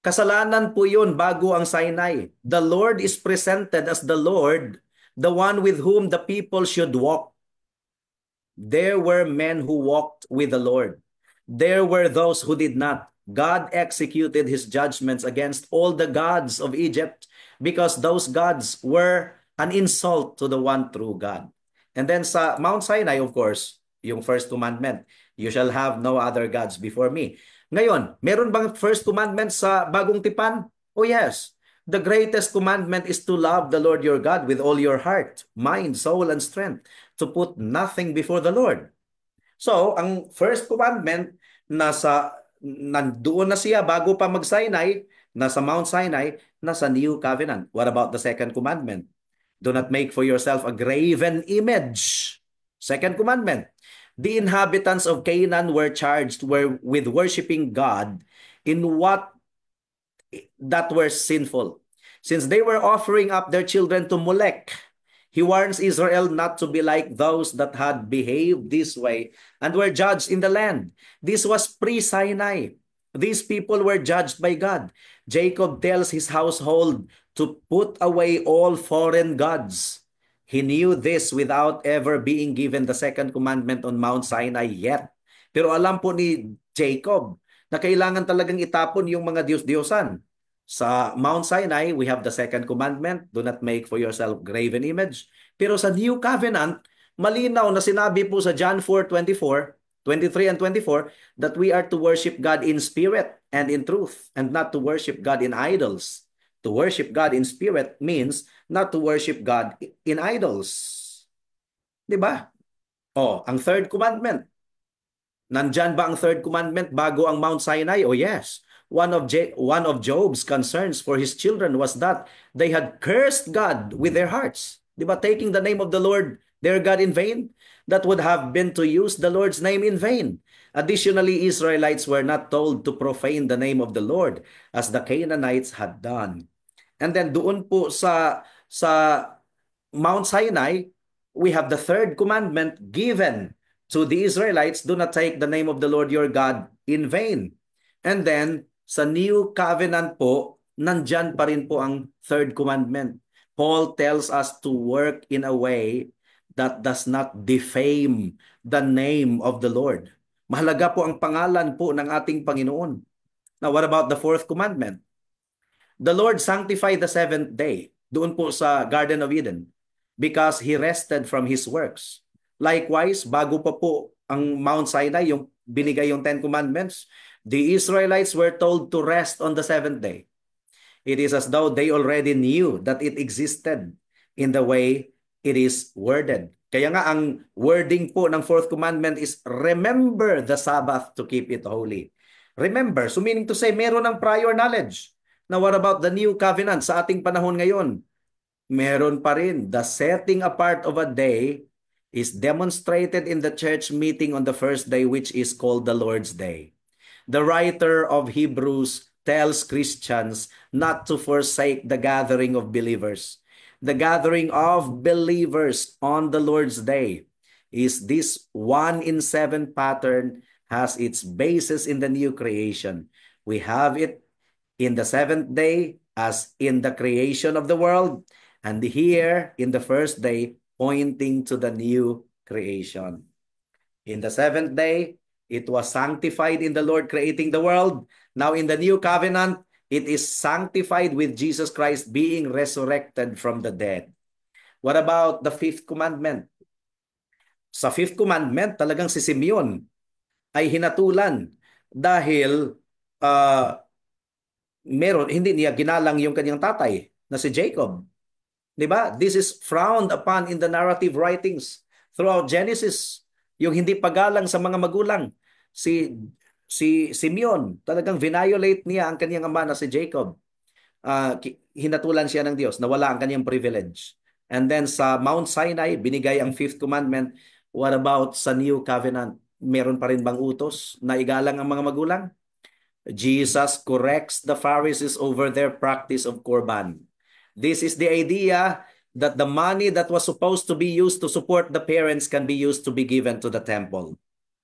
Kasalanan po yun bago ang Sinai. The Lord is presented as the Lord, the one with whom the people should walk. There were men who walked with the Lord. There were those who did not. God executed his judgments against all the gods of Egypt because those gods were an insult to the one true God. And then sa Mount Sinai, of course, yung first commandment, you shall have no other gods before me. Ngayon, meron bang first commandment sa bagong tipan? Oh yes. The greatest commandment is to love the Lord your God with all your heart, mind, soul, and strength, to put nothing before the Lord. So, ang first commandment, nandoon na siya bago pa mag-Sinai, nasa Mount Sinai, nasa New Covenant. What about the second commandment? Do not make for yourself a graven image. Second commandment. The inhabitants of Canaan were charged with worshiping God in what that were sinful. Since they were offering up their children to Molech, he warns Israel not to be like those that had behaved this way and were judged in the land. This was pre-Sinai. These people were judged by God. Jacob tells his household to put away all foreign gods. He knew this without ever being given the second commandment on Mount Sinai yet. Pero alam po ni Jacob na kailangan talagang itapon yung mga Diyos-Diyosan. Sa Mount Sinai, we have the second commandment, do not make for yourself graven image. Pero sa New Covenant, malinaw na sinabi po sa John 4:24, 23 and 24, that we are to worship God in spirit and in truth, and not to worship God in idols. To worship God in spirit means not to worship God in idols. 'Di ba? Oh, ang third commandment. Nandyan ba ang third commandment bago ang Mount Sinai? Oh yes. One of Job's concerns for his children was that they had cursed God with their hearts. Di ba? Taking the name of the Lord, their God, in vain. That would have been to use the Lord's name in vain. Additionally, Israelites were not told to profane the name of the Lord as the Canaanites had done. And then doon po sa Mount Sinai, we have the third commandment given to the Israelites, do not take the name of the Lord your God in vain. And then, sa New Covenant po, nandyan pa rin po ang third commandment. Paul tells us to work in a way that does not defame the name of the Lord. Mahalaga po ang pangalan po ng ating Panginoon. Now, what about the fourth commandment? The Lord sanctified the seventh day, doon po sa Garden of Eden, because He rested from His works. Likewise, bago pa po ang Mount Sinai, yung binigay yung Ten Commandments, the Israelites were told to rest on the seventh day. It is as though they already knew that it existed in the way it is worded. Kaya nga ang wording po ng fourth commandment is, remember the Sabbath to keep it holy. Remember, so meaning to say, meron ng prior knowledge. Now what about the new covenant sa ating panahon ngayon? Meron pa rin. The setting apart of a day is demonstrated in the church meeting on the first day, which is called the Lord's Day. The writer of Hebrews tells Christians not to forsake the gathering of believers. The gathering of believers on the Lord's Day is this 1-in-7 pattern, has its basis in the new creation. We have it in the seventh day as in the creation of the world, and here in the first day pointing to the new creation. In the seventh day, it was sanctified in the Lord creating the world. Now in the new covenant, it is sanctified with Jesus Christ being resurrected from the dead. What about the fifth commandment? Sa fifth commandment, talagang si Simeon ay hinatulan dahil hindi niya ginalang yung kanyang tatay na si Jacob. 'Di ba? This is frowned upon in the narrative writings throughout Genesis. Yung hindi paggalang sa mga magulang. Si Simeon, talagang violate niya ang kanyang ama na si Jacob. Hinatulan siya ng Diyos, nawala ang kanyang privilege. And then sa Mount Sinai, binigay ang fifth commandment. What about sa New Covenant? Meron pa rin bang utos na igalang ang mga magulang? Jesus corrects the Pharisees over their practice of Korban. This is the idea that the money that was supposed to be used to support the parents can be used to be given to the temple.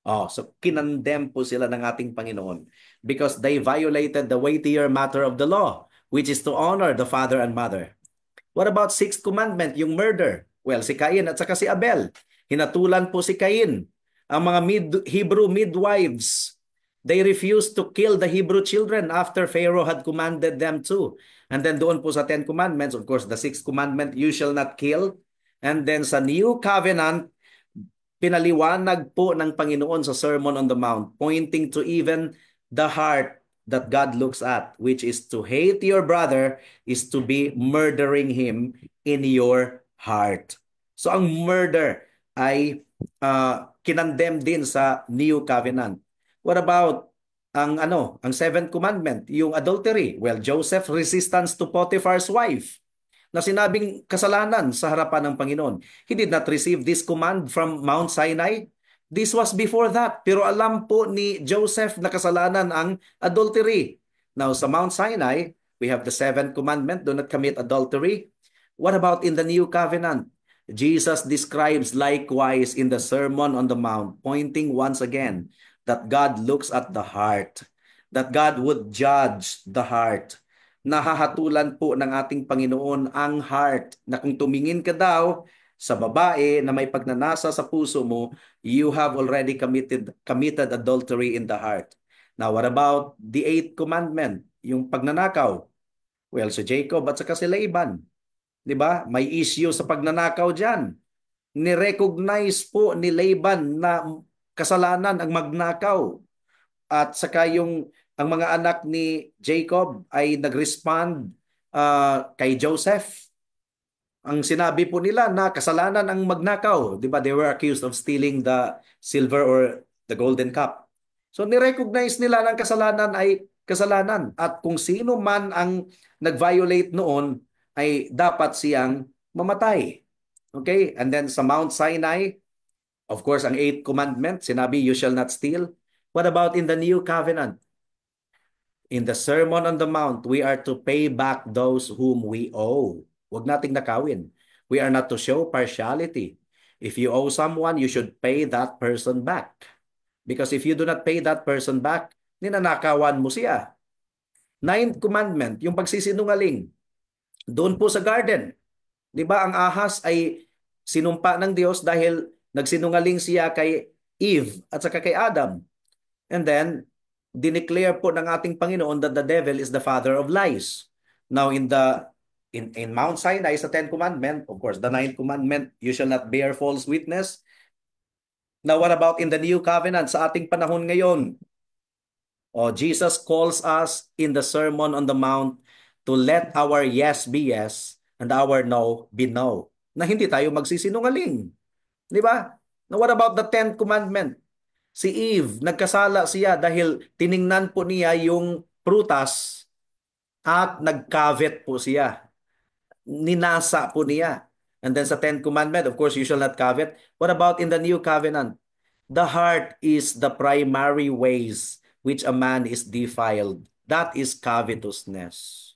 Oh, so kinandem po sila ng ating Panginoon because they violated the weightier matter of the law, which is to honor the father and mother. What about sixth commandment, yung murder? Well, si Cain at saka si Abel. Hinatulan po si Cain. Ang mga Hebrew midwives, they refused to kill the Hebrew children after Pharaoh had commanded them to. And then doon po sa Ten Commandments, of course, the sixth commandment, you shall not kill. And then sa New Covenant, pinaliwanag po ng Panginoon sa Sermon on the Mount, pointing to even the heart that God looks at, which is to hate your brother is to be murdering him in your heart. So ang murder ay kinandem din sa New Covenant. What about ang seventh commandment, yung adultery? Well, Joseph's resistance to Potiphar's wife na sinabing kasalanan sa harapan ng Panginoon. He did not receive this command from Mount Sinai. This was before that. Pero alam po ni Joseph na kasalanan ang adultery. Now, sa Mount Sinai, we have the seventh commandment, do not commit adultery. What about in the New Covenant? Jesus describes likewise in the Sermon on the Mount, pointing once again that God looks at the heart, that God would judge the heart. Nahahatulan po ng ating Panginoon ang heart na kung tumingin ka daw sa babae na may pagnanasa sa puso mo, you have already committed adultery in the heart. Now, what about the eighth commandment, yung pagnanakaw? Well, si Jacob at saka si Laban, 'di ba? May issue sa pagnanakaw diyan. Ni-recognize po ni Laban na kasalanan ang magnakaw. At saka ang mga anak ni Jacob ay nag-respond kay Joseph. Ang sinabi po nila na kasalanan ang magnakaw. Di ba? They were accused of stealing the silver or the golden cup. So ni-recognize nila na ang kasalanan ay kasalanan. At kung sino man ang nag-violate noon ay dapat siyang mamatay. Okay? And then sa Mount Sinai, of course, ang eighth commandment, sinabi, you shall not steal. What about in the New Covenant? In the Sermon on the Mount, we are to pay back those whom we owe. Huwag nating nakawin. We are not to show partiality. If you owe someone, you should pay that person back. Because if you do not pay that person back, ninanakawan mo siya. Ninth commandment, yung pagsisinungaling. Doon po sa garden. Di ba ang ahas ay sinumpa ng Diyos dahil nagsinungaling siya kay Eve at saka kay Adam. And then, dineclare po ng ating Panginoon that the devil is the father of lies. Now, in Mount Sinai, sa Ten Commandment, of course, the Ninth Commandment, you shall not bear false witness. Now, what about in the New Covenant sa ating panahon ngayon? Oh, Jesus calls us in the Sermon on the Mount to let our yes be yes and our no be no. Na hindi tayo magsisinungaling. Di ba? Now, what about the 10th commandment? Si Eve, nagkasala siya dahil tiningnan po niya yung prutas at nagkavet po siya. Ninasa po niya. And then sa 10th commandment, of course, you shall not covet. What about in the New Covenant? The heart is the primary ways which a man is defiled. That is covetousness.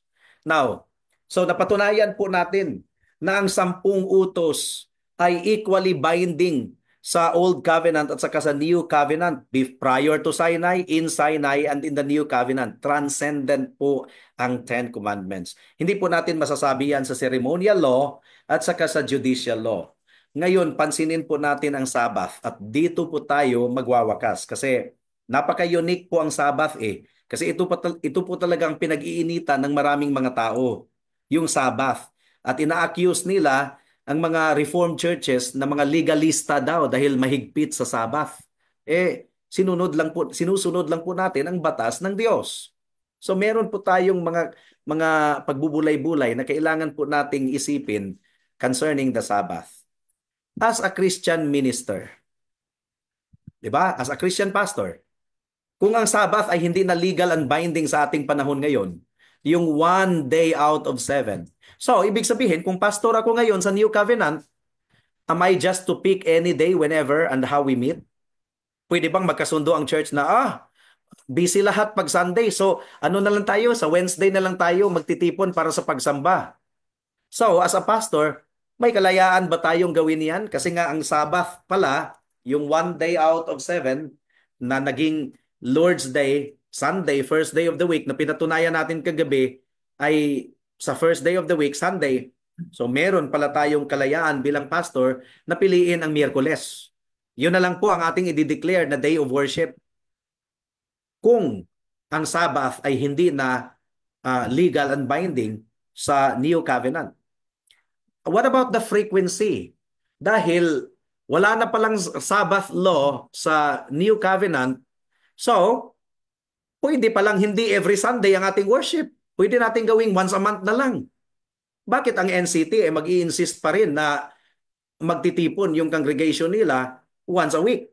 Now, so napatunayan po natin na ang 10 utos ay equally binding sa Old Covenant at saka sa New Covenant. Prior to Sinai, in Sinai, and in the New Covenant. Transcendent po ang 10 Commandments. Hindi po natin masasabi yan sa ceremonial law at saka sa judicial law. Ngayon, pansinin po natin ang Sabbath at dito po tayo magwawakas kasi napaka-unique po ang Sabbath eh. Kasi ito po talagang pinag-iinitan ng maraming mga tao, yung Sabbath. At ina-accuse nila ang mga Reformed churches na mga legalista daw dahil mahigpit sa Sabbath. Sinusunod lang po natin ang batas ng Diyos. So meron po tayong mga pagbubulay-bulay na kailangan po nating isipin concerning the Sabbath. As a Christian minister, 'di ba? As a Christian pastor, kung ang Sabbath ay hindi na legal and binding sa ating panahon ngayon, yung 1 day out of 7. So, ibig sabihin, kung pastor ako ngayon sa New Covenant, am I just to pick any day whenever and how we meet? Pwede bang magkasundo ang church na, busy lahat pag Sunday. So, ano na lang tayo? Sa Wednesday na lang tayo magtitipon para sa pagsamba. So, as a pastor, may kalayaan ba tayong gawin yan? Kasi nga ang Sabbath pala, yung 1 day out of 7 na naging Lord's Day, Sunday, first day of the week, na pinatunayan natin kagabi, ay sa first day of the week, Sunday. So, meron pala tayong kalayaan bilang pastor na piliin ang Miyerkules. Yun na lang po ang ating i-declare na day of worship. Kung ang Sabbath ay hindi na legal and binding sa New Covenant. What about the frequency? Dahil wala na palang Sabbath law sa New Covenant, so pwede palang hindi every Sunday ang ating worship. Pwede natin gawing once a month na lang. Bakit ang NCT mag insist pa rin na magtitipon yung congregation nila once a week?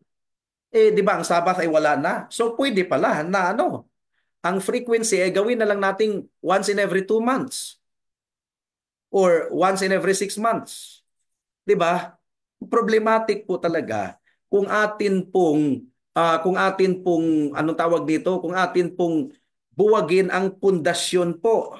Eh, di ba ang Sabbath ay wala na? So pwede pala na ang frequency ay gawin na lang nating once in every 2 months or once in every 6 months. 'Di ba? Problematic po talaga kung atin pong anong tawag dito, kung atin pong buwagin ang pundasyon po.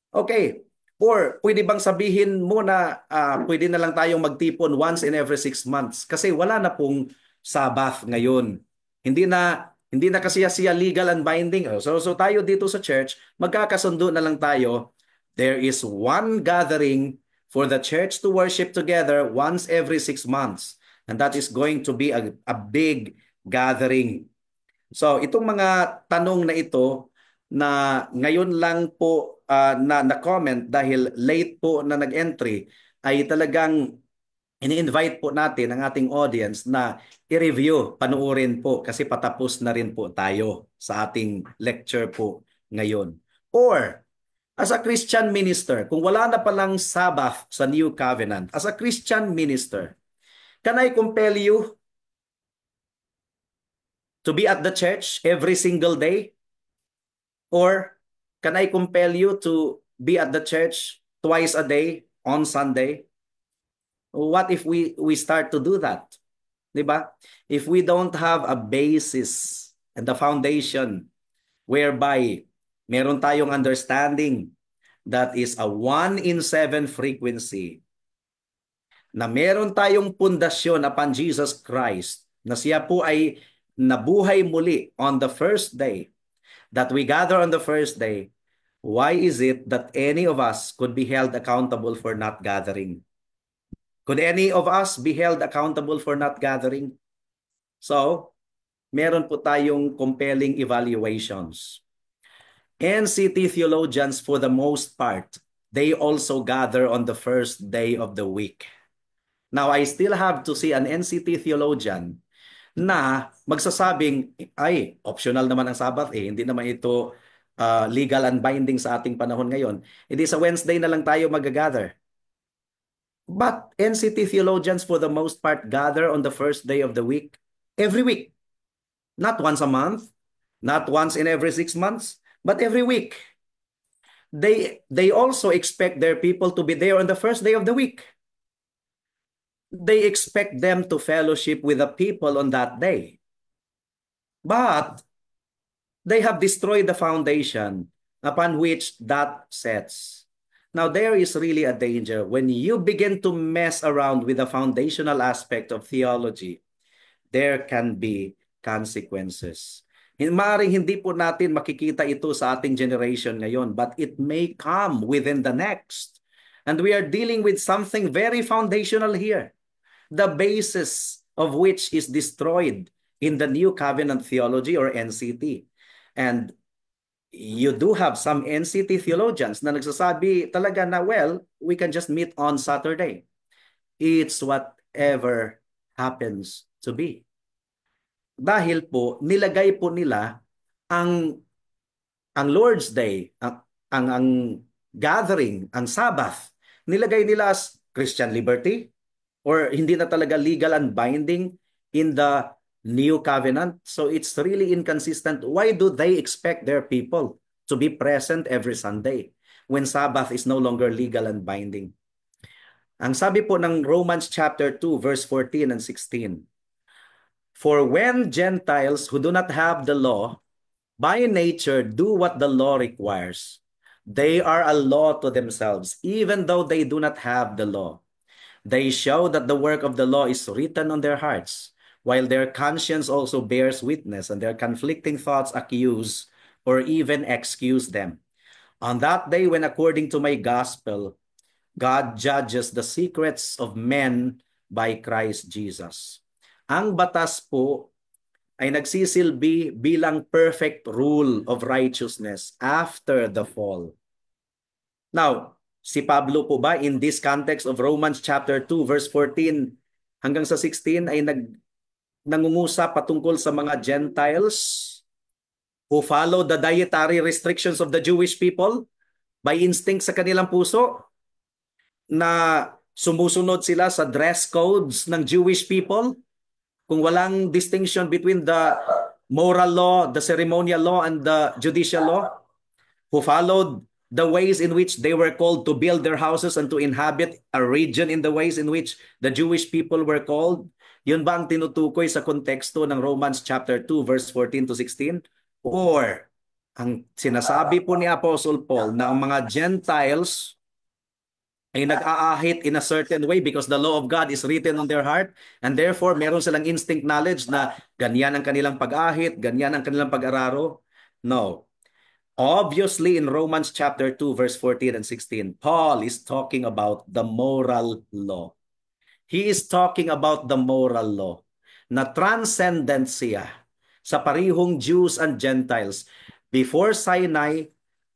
Okay. Or pwede bang sabihin mo na pwede na lang tayong magtipon once in every 6 months kasi wala na pong Sabbath ngayon. Hindi na kasi siya legal and binding. So tayo dito sa church, magkakasundo na lang tayo. There is one gathering for the church to worship together once every 6 months. And that is going to be a big gathering. So itong mga tanong na ito na ngayon lang po na-comment dahil late po na nag-entry ay talagang ini-invite po natin ang ating audience na i-review, panuorin po kasi patapos na rin po tayo sa ating lecture po ngayon. Or as a Christian minister, kung wala na palang Sabbath sa New Covenant, as a Christian minister, can I compel you to be at the church every single day? Or can I compel you to be at the church twice a day on Sunday? What if we start to do that? 'Di ba? If we don't have a basis and the foundation whereby meron tayong understanding that is a 1 in 7 frequency, na meron tayong pundasyon upon Jesus Christ, na siya po ay nabuhay muli on the first day, that we gather on the first day, why is it that any of us could be held accountable for not gathering? Could any of us be held accountable for not gathering? So, meron po tayong compelling evaluations. NCT theologians, for the most part, they also gather on the first day of the week. Now, I still have to see an NCT theologian na magsasabing, ay, optional naman ang Sabbath hindi naman ito legal and binding sa ating panahon ngayon. Hindi sa Wednesday na lang tayo mag-gather. But NCT theologians for the most part gather on the first day of the week, every week. Not once a month, not once in every 6 months, but every week. They also expect their people to be there on the first day of the week. They expect them to fellowship with the people on that day. But they have destroyed the foundation upon which that sets. Now, there is really a danger when you begin to mess around with the foundational aspect of theology. There can be consequences. Maaaring hindi po natin makikita ito sa ating generation ngayon, but it may come within the next. And we are dealing with something very foundational here, the basis of which is destroyed in the New Covenant Theology or NCT. And you do have some NCT theologians na nagsasabi talaga na, well, we can just meet on Saturday. It's whatever happens to be. Dahil po, nilagay po nila ang Lord's Day, ang gathering, ang Sabbath, nilagay nila as Christian liberty or hindi na talaga legal and binding in the New Covenant. So it's really inconsistent. Why do they expect their people to be present every Sunday when Sabbath is no longer legal and binding? Ang sabi po ng Romans chapter 2 verse 14 and 16, for when Gentiles who do not have the law by nature do what the law requires, They are a law to themselves, even though they do not have the law. They show that the work of the law is written on their hearts, while their conscience also bears witness, and their conflicting thoughts accuse or even excuse them. On that day, when according to my gospel, God judges the secrets of men by Christ Jesus. Ang batas po ay nagsisilbi bilang perfect rule of righteousness after the fall. Now, si Pablo po ba in this context of Romans chapter 2 verse 14 hanggang sa 16 ay nangungusap patungkol sa mga Gentiles who follow the dietary restrictions of the Jewish people by instinct sa kanilang puso, na sumusunod sila sa dress codes ng Jewish people, kung walang distinction between the moral law, the ceremonial law, and the judicial law, who followed the ways in which they were called to build their houses and to inhabit a region in the ways in which the Jewish people were called. Yun ba ang tinutukoy sa konteksto ng Romans chapter 2 verse 14 to 16? Or ang sinasabi po ni Apostle Paul na ang mga Gentiles ay nag-aahit in a certain way because the law of God is written on their heart, and therefore meron silang instinct knowledge na ganyan ang kanilang pag-ahit, ganyan ang kanilang pag-araro? No. Obviously, in Romans chapter 2, verse 14 and 16, Paul is talking about the moral law. He is talking about the moral law na transcendent siya sa parihong Jews and Gentiles before Sinai,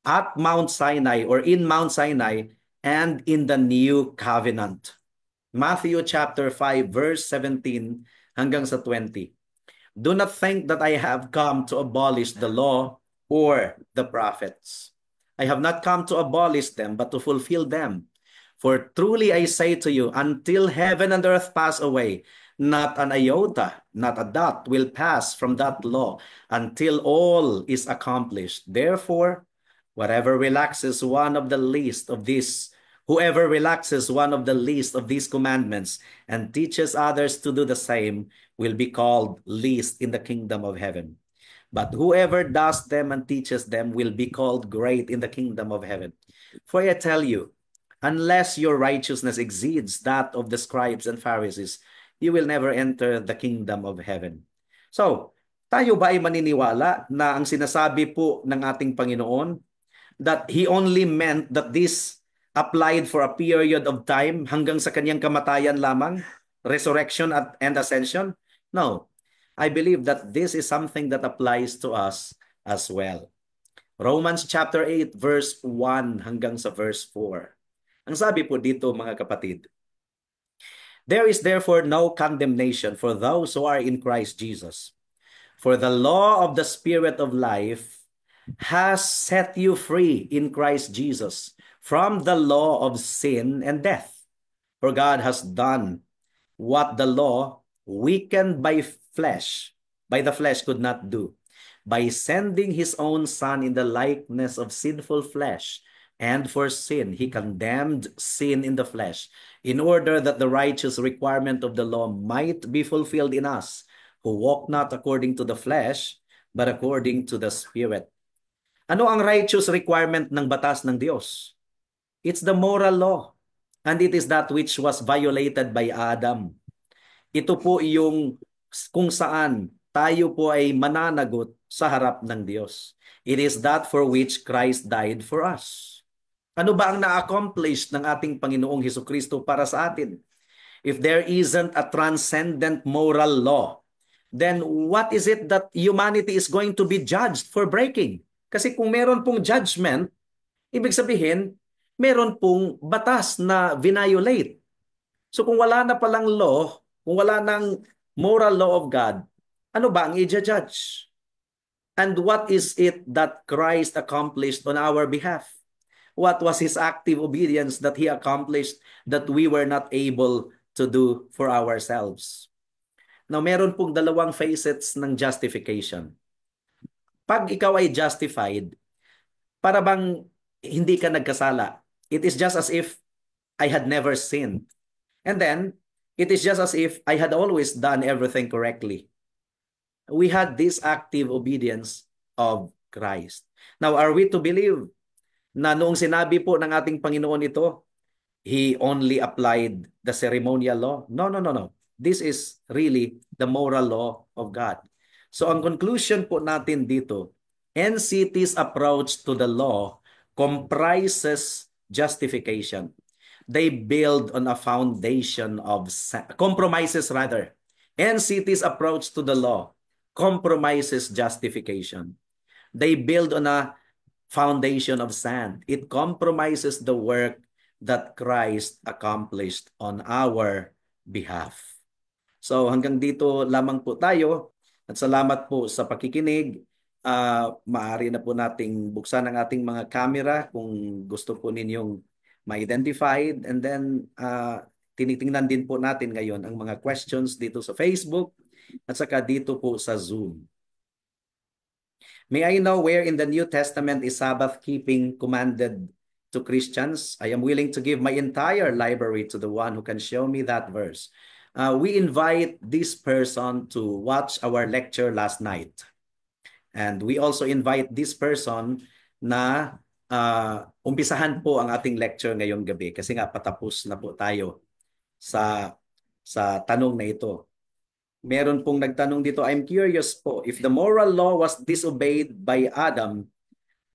at Mount Sinai, or in Mount Sinai, and in the new covenant. Matthew chapter 5, verse 17 hanggang sa 20. Do not think that I have come to abolish the law or the prophets. I have not come to abolish them, but to fulfill them. For truly I say to you, until heaven and earth pass away, not an iota, not a dot will pass from that law until all is accomplished. Therefore, whoever relaxes one of the least of these commandments and teaches others to do the same will be called least in the kingdom of heaven. But whoever does them and teaches them will be called great in the kingdom of heaven. For I tell you, unless your righteousness exceeds that of the scribes and Pharisees, you will never enter the kingdom of heaven. So, tayo ba ay maniniwala na ang sinasabi po ng ating Panginoon that He only meant that this applied for a period of time hanggang sa kanyang kamatayan lamang, resurrection and ascension? No. I believe that this is something that applies to us as well. Romans chapter 8 verse 1 hanggang sa verse 4. Ang sabi po dito, mga kapatid, there is therefore no condemnation for those who are in Christ Jesus. For the law of the Spirit of life has set you free in Christ Jesus from the law of sin and death. For God has done what the law, weakened by the flesh could not do, by sending His own Son in the likeness of sinful flesh. And for sin, He condemned sin in the flesh, in order that the righteous requirement of the law might be fulfilled in us, who walk not according to the flesh, but according to the Spirit. Ano ang righteous requirement ng batas ng Diyos? It's the moral law. And it is that which was violated by Adam. Ito po yung kung saan tayo po ay mananagot sa harap ng Diyos. It is that for which Christ died for us. Ano ba ang na-accomplish ng ating Panginoong Hesukristo para sa atin? If there isn't a transcendent moral law, then what is it that humanity is going to be judged for breaking? Kasi kung meron pong judgment, ibig sabihin, meron pong batas na violate. So kung wala na palang law, kung wala nang moral law of God, ano ba ang i-judge? And what is it that Christ accomplished on our behalf? What was His active obedience that He accomplished that we were not able to do for ourselves? Now, meron pong dalawang facets ng justification. Pag ikaw ay justified, para bang hindi ka nagkasala. It is just as if I had never sinned. And then, it is just as if I had always done everything correctly. We had this active obedience of Christ. Now, are we to believe na noong sinabi po ng ating Panginoon ito, He only applied the ceremonial law. No, no, no, no. This is really the moral law of God. So ang conclusion po natin dito, NCT's approach to the law comprises justification. They build on a foundation of compromises rather. NCT's approach to the law compromises justification. They build on a foundation of sand. It compromises the work that Christ accomplished on our behalf. So hanggang dito lamang po tayo at salamat po sa pakikinig. Maaari na po nating buksan ang ating mga camera kung gusto po ninyong ma-identified, and then tinitingnan din po natin ngayon ang mga questions dito sa Facebook at saka dito po sa Zoom. May I know where in the New Testament is Sabbath keeping commanded to Christians? I am willing to give my entire library to the one who can show me that verse. We invite this person to watch our lecture last night. And we also invite this person na umpisahan po ang ating lecture ngayong gabi kasi nga patapos na po tayo sa tanong na ito. Meron pong nagtanong dito, I'm curious po, if the moral law was disobeyed by Adam,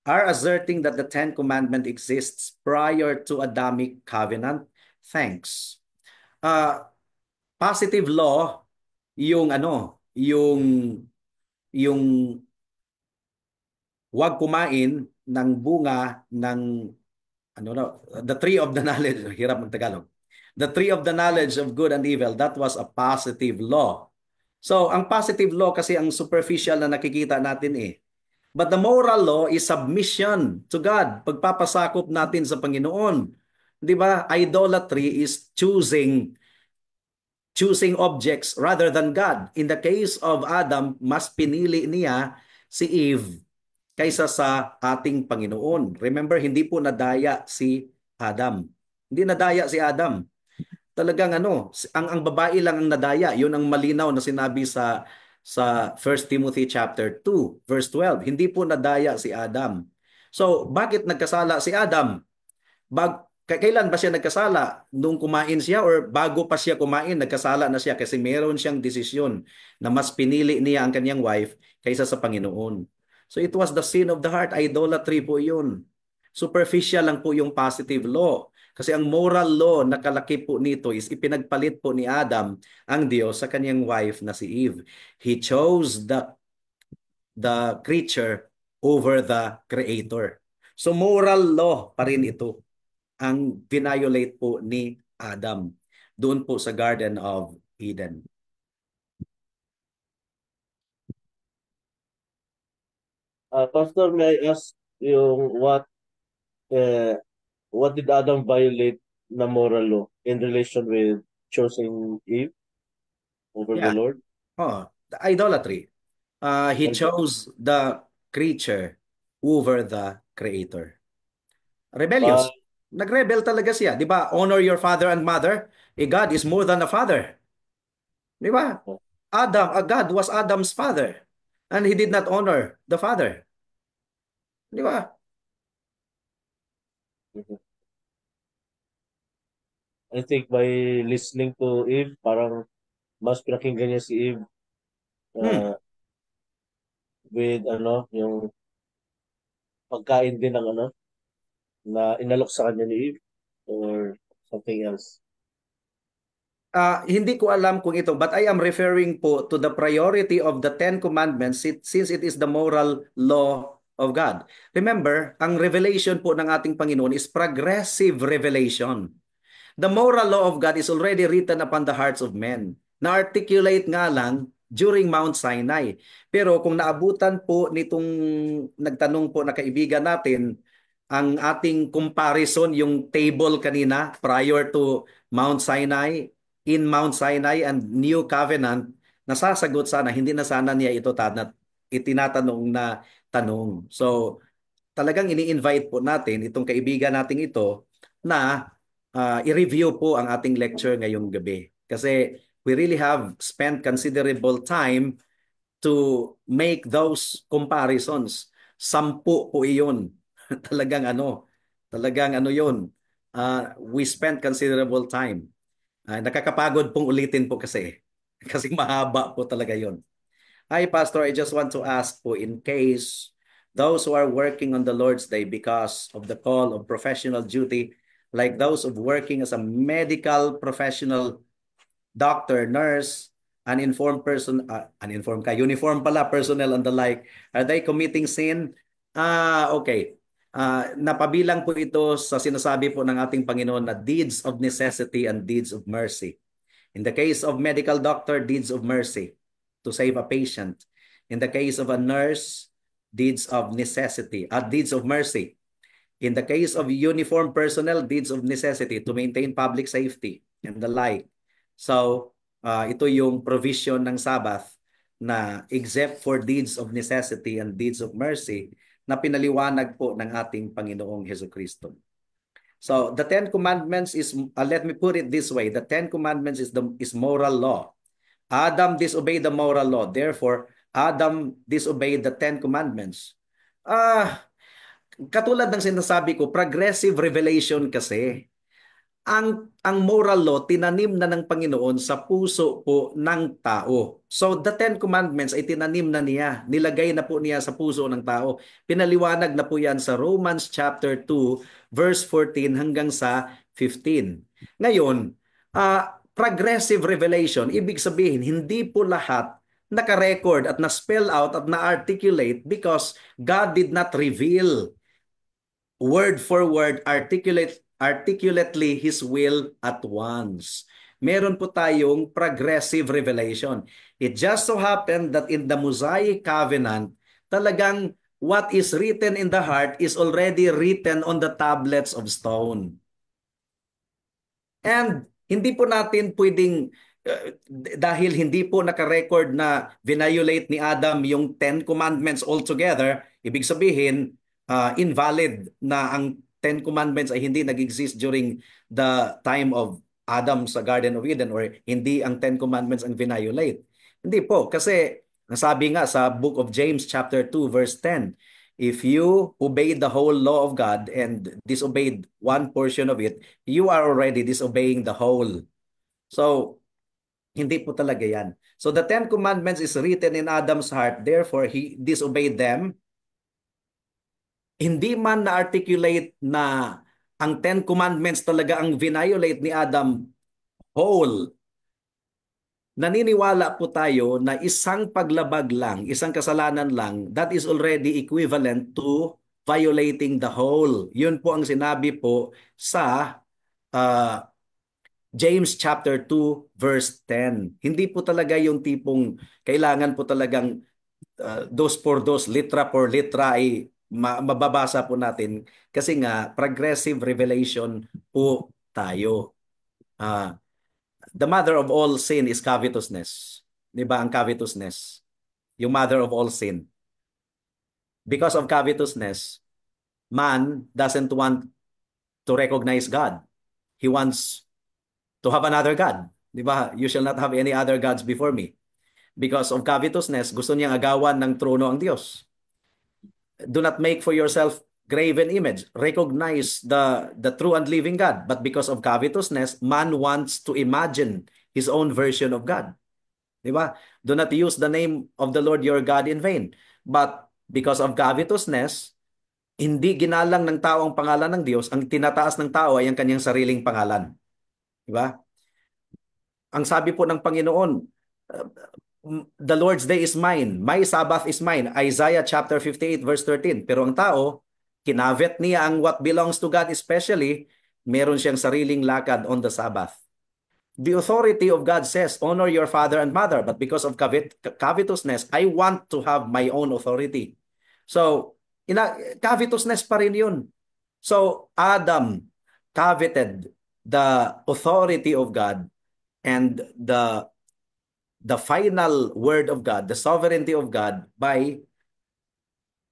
are asserting that the Ten Commandment exists prior to Adamic covenant? Thanks. Positive law, yung yung huwag kumain ng bunga ng the tree of the knowledge, hirap ng Tagalog. The tree of the knowledge of good and evil, that was a positive law. So, ang positive law kasi ang superficial na nakikita natin eh. But the moral law is submission to God. Pagpapasakop natin sa Panginoon. 'Di ba? Idolatry is choosing objects rather than God. In the case of Adam, mas pinili niya si Eve kaysa sa ating Panginoon. Remember, hindi po nadaya si Adam. Hindi nadaya si Adam. Talagang ang babae lang ang nadaya. 'Yun ang malinaw na sinabi sa 1 Timothy chapter 2 verse 12. Hindi po nadaya si Adam. So, bakit nagkasala si Adam? Kailan ba siya nagkasala? Nung kumain siya or bago pa siya kumain, nagkasala na siya kasi meron siyang desisyon na mas pinili niya ang kanyang wife kaysa sa Panginoon. So it was the sin of the heart, idolatry po 'yun. Superficial lang po yung positive law. Kasi ang moral law na kalaki po nito is ipinagpalit po ni Adam ang Diyos sa kanyang wife na si Eve. He chose the creature over the creator. So moral law pa rin ito ang violate po ni Adam doon po sa Garden of Eden. Pastor, may I ask yung what did Adam violate na moral law in relation with choosing Eve over the Yeah. Lord? The idolatry. He chose the creature over the creator. Rebellious. Uh, Nagrebel talaga siya. Di ba? Honor your father and mother. God is more than a father. Di ba? God was Adam's father. And he did not honor the father. Di ba? I think by listening to Eve, parang mas pinakinggan niya si Eve Hmm. with yung pagkain din ng na inalok sa kanya ni Eve or something else. Hindi ko alam kung ito, but I am referring po to the priority of the Ten Commandments since it is the moral law of God. Remember, ang revelation po ng ating Panginoon is progressive revelation. The moral law of God is already written upon the hearts of men. Na-articulate nga lang during Mount Sinai. Pero kung naabutan po nitong nagtanong po na kaibigan natin, ang ating comparison, yung table kanina prior to Mount Sinai, in Mount Sinai and New Covenant, nasasagot sana, hindi na sana niya ito itinatanong na tanong. So, talagang ini-invite po natin itong kaibigan nating ito na i-review po ang ating lecture ngayong gabi. Kasi we really have spent considerable time to make those comparisons. 10 po iyon. Talagang Talagang ano yun, we spent considerable time. Nakakapagod pong ulitin po kasi. Kasi mahaba po talaga yun. Hi, Pastor. I just want to ask po in case those who are working on the Lord's Day because of the call of professional duty, like those of working as a medical professional, doctor, nurse, uninformed person, uninformed ka, uniform pala, personnel and the like, are they committing sin? Okay. Napabilang po ito sa sinasabi po ng ating Panginoon na deeds of necessity and deeds of mercy. In the case of medical doctor, deeds of mercy to save a patient. In the case of a nurse, deeds of necessity, deeds of mercy. In the case of uniformed personnel, deeds of necessity to maintain public safety and the like. So, ito yung provision ng Sabbath na except for deeds of necessity and deeds of mercy na pinaliwanag po ng ating Panginoong Hesukristo. So, the Ten Commandments is, let me put it this way, the Ten Commandments is moral law. Adam disobeyed the moral law. Therefore, Adam disobeyed the Ten Commandments. Katulad ng sinasabi ko, progressive revelation kasi. Ang moral law, tinanim na ng Panginoon sa puso po ng tao. So the Ten Commandments ay tinanim na niya. Nilagay na po niya sa puso ng tao. Pinaliwanag na po yan sa Romans chapter 2, verse 14 hanggang sa 15. Ngayon, progressive revelation, ibig sabihin, hindi po lahat naka-record at na-spell out at na-articulate because God did not reveal word for word, articulately His will at once. Meron po tayong progressive revelation. It just so happened that in the Mosaic Covenant, talagang what is written in the heart is already written on the tablets of stone. And hindi po natin pwedeng, dahil hindi po naka-record na violate ni Adam yung Ten Commandments altogether, ibig sabihin, invalid na ang Ten Commandments ay hindi nag-exist during the time of Adam sa Garden of Eden or hindi ang Ten Commandments ang violate. Hindi po, kasi nasabi nga sa Book of James chapter 2 verse 10, if you obeyed the whole law of God and disobeyed one portion of it, you are already disobeying the whole. So, hindi po talaga yan. So, the Ten Commandments is written in Adam's heart, therefore, he disobeyed them. Hindi man na-articulate na ang Ten Commandments talaga ang violate ni Adam whole. Naniniwala po tayo na isang paglabag lang, isang kasalanan lang, that is already equivalent to violating the whole. Yun po ang sinabi po sa uh, James chapter 2 verse 10. Hindi po talaga yung tipong kailangan po talagang dos por dos, litra por litra ay mababasa po natin kasi nga progressive revelation po tayo. The mother of all sin is covetousness. 'Di ba ang covetousness? Yung mother of all sin. Because of covetousness, man doesn't want to recognize God. He wants to have another God. 'Di ba? You shall not have any other gods before me. Because of covetousness, gusto niyang agawan ng trono ang Diyos. Do not make for yourself graven image. Recognize the true and living God. But because of covetousness, man wants to imagine his own version of God. Di ba? Do not use the name of the Lord your God in vain. But because of covetousness, hindi ginalang ng tao ang pangalan ng Diyos. Ang tinataas ng tao ay ang kanyang sariling pangalan. Di ba? Ang sabi po ng Panginoon, the Lord's day is mine. My Sabbath is mine. Isaiah chapter 58 verse 13. Pero ang tao, kinavet niya ang what belongs to God especially, meron siyang sariling lakad on the Sabbath. The authority of God says, honor your father and mother. But because of covetousness, I want to have my own authority. So, covetousness pa rin yun. So, Adam coveted the authority of God and the final word of God, the sovereignty of God by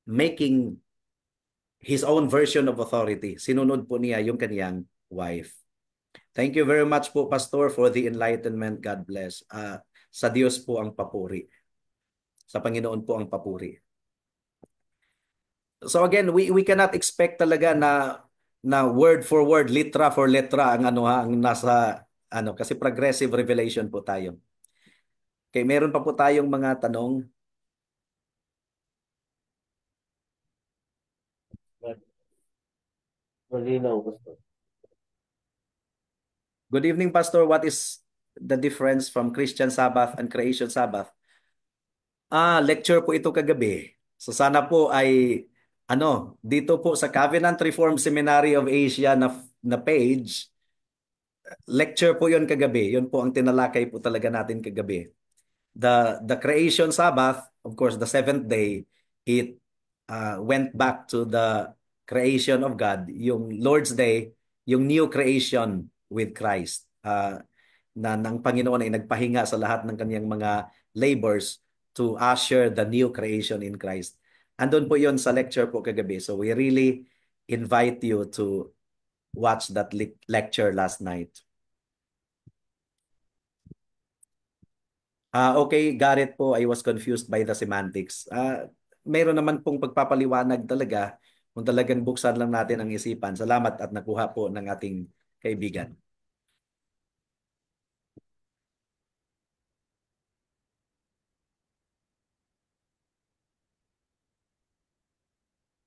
making his own version of authority. Sinunod po niya yung kaniyang wife. Thank you very much po, Pastor, for the enlightenment. God bless. Sa Diyos po ang papuri. Sa Panginoon po ang papuri. So again, we cannot expect talaga na na word for word, litra for letra ang ano ha, ang nasa ano kasi progressive revelation po tayo. Okay, meron pa po tayong mga tanong. Malinaw, Pastor. Good evening, Pastor. What is the difference from Christian Sabbath and Creation Sabbath? Lecture po ito kagabi. So sana po ay ano, dito po sa Covenant Reformed Seminary of Asia na page, lecture po 'yon kagabi. 'Yon po ang tinalakay po talaga natin kagabi. The creation Sabbath, of course, the seventh day, it went back to the creation of God. Yung Lord's Day, yung new creation with Christ. Na ng Panginoon ay nagpahinga sa lahat ng kanyang mga labors to usher the new creation in Christ. Andun po yon sa lecture po kagabi. So we really invite you to watch that lecture last night. Okay, Garrett po, I was confused by the semantics. Mayroon naman pong pagpapaliwanag talaga kung talagang buksan lang natin ang isipan. Salamat at nakuha po ng ating kaibigan.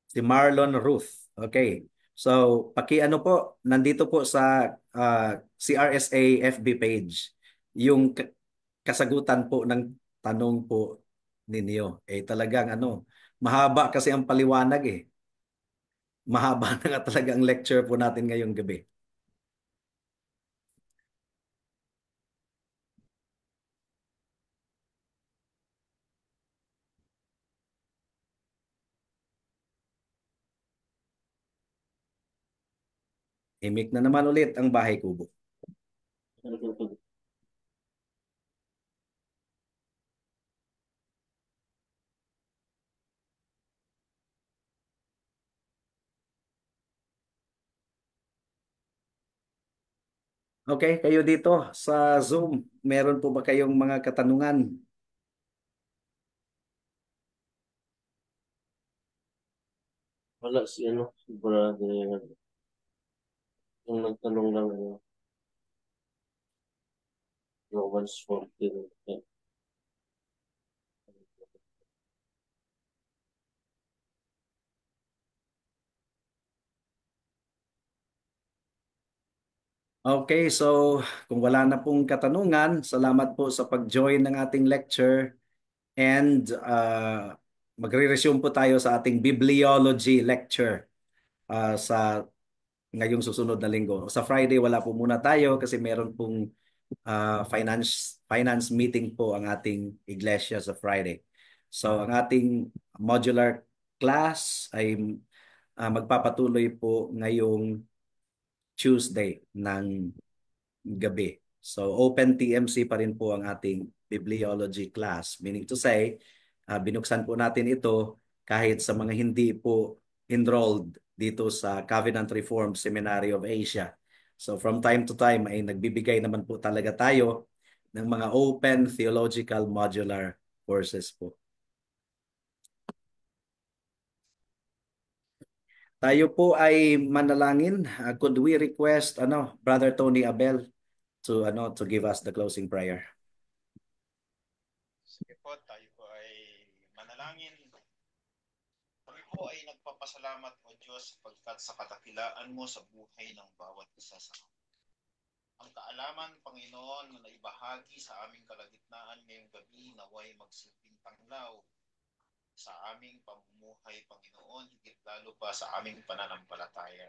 Si Marlon Ruth. Okay. So, paki-ano po, nandito po sa CRSA FB page, yung kasagutan po ng tanong po ninyo. Talagang ano, mahaba kasi ang paliwanag eh. Mahaba na nga talaga ang lecture po natin ngayong gabi. Imik na naman ulit ang bahay kubo. Okay, kayo dito sa Zoom, meron po ba kayong mga katanungan? Wala si ano, si brother. Yung nagtanong lang, Romans 14. Okay, so kung wala na pong katanungan, salamat po sa pag-join ng ating lecture and magre-resume po tayo sa ating bibliology lecture sa ngayong susunod na linggo. Sa Friday wala po muna tayo kasi meron pong finance meeting po ang ating iglesia sa Friday. So ang ating modular class ay magpapatuloy po ngayong Tuesday ng gabi. So open TMC pa rin po ang ating bibliology class. Meaning to say, binuksan po natin ito kahit sa mga hindi po enrolled dito sa Covenant Reformed Seminary of Asia. So from time to time ay nagbibigay naman po talaga tayo ng mga open theological modular courses po. Tayo po ay manalangin. Could we request Brother Tony Abel to give us the closing prayer? Sige po, tayo po ay manalangin. Kami po ay nagpapasalamat o Diyos sapagkat sa katakilaan mo sa buhay ng bawat isa sa amin. Ang kaalaman, Panginoon, na naibahagi sa aming kalagitnaan ngayong gabi naway magsilbing tanglaw sa aming pamumuhay, Panginoon, higit lalo pa sa aming pananampalataya.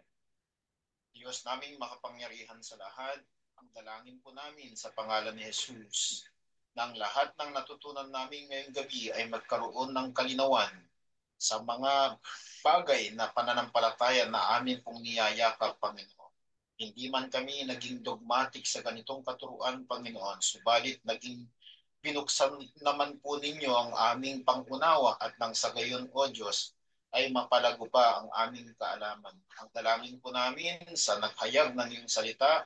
Diyos naming makapangyarihan sa lahat, ang dalangin po namin sa pangalan ni Jesus, ng lahat ng natutunan namin ngayong gabi ay magkaroon ng kalinawan sa mga bagay na pananampalataya na amin pong niyayakap, Panginoon. Hindi man kami naging dogmatic sa ganitong katuruan, Panginoon, subalit naging binuksan naman po ninyo ang aming pangunawa at nang sa gayon, O Diyos, ay mapalago pa ang aming kaalaman. Ang dalangin po namin sa naghayag ng iyong salita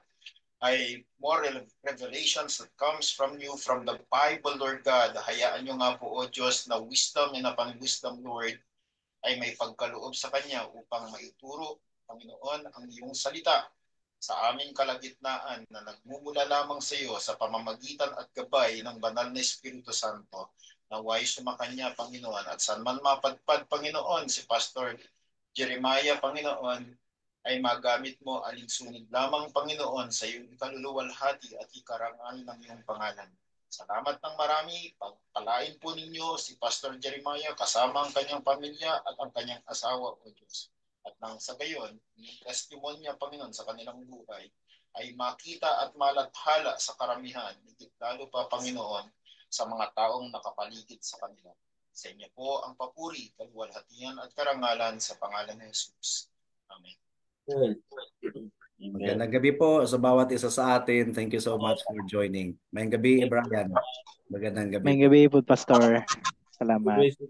ay more revelations that comes from you, from the Bible, Lord God. Hayaan nyo nga po, O Diyos, na wisdom and upon wisdom, Lord, ay may pagkaloob sa Kanya upang maituro Panginoon, ang iyong salita sa aming kalagitnaan na nagmumula lamang sa iyo sa pamamagitan at gabay ng banal na Espiritu Santo. Naway sumakanya, Panginoon, at saan man mapadpad, Panginoon, si Pastor Jeremiah, Panginoon, ay magamit mo alinsunod lamang, Panginoon, sa iyong ikaluluwalhati at ikarangal ng iyong pangalan. Salamat ng marami. Pagpalain po ninyo si Pastor Jeremiah kasama ang kanyang pamilya at ang kanyang asawa, O Diyos. At nang sa gayon, yung testimonya, Panginoon, sa kanilang buhay ay makita at malathala sa karamihan, higit lalo pa, Panginoon, sa mga taong nakapaligid sa kanila. Sa inyo po ang papuri, kaluwalhatian at karangalan sa pangalan ng Jesus. Amen. Amen. Magandang gabi po sa bawat isa sa atin. Thank you so much for joining. Mayang gabi, Brian. Magandang gabi May po. gabi po, Pastor. Salamat. Grace,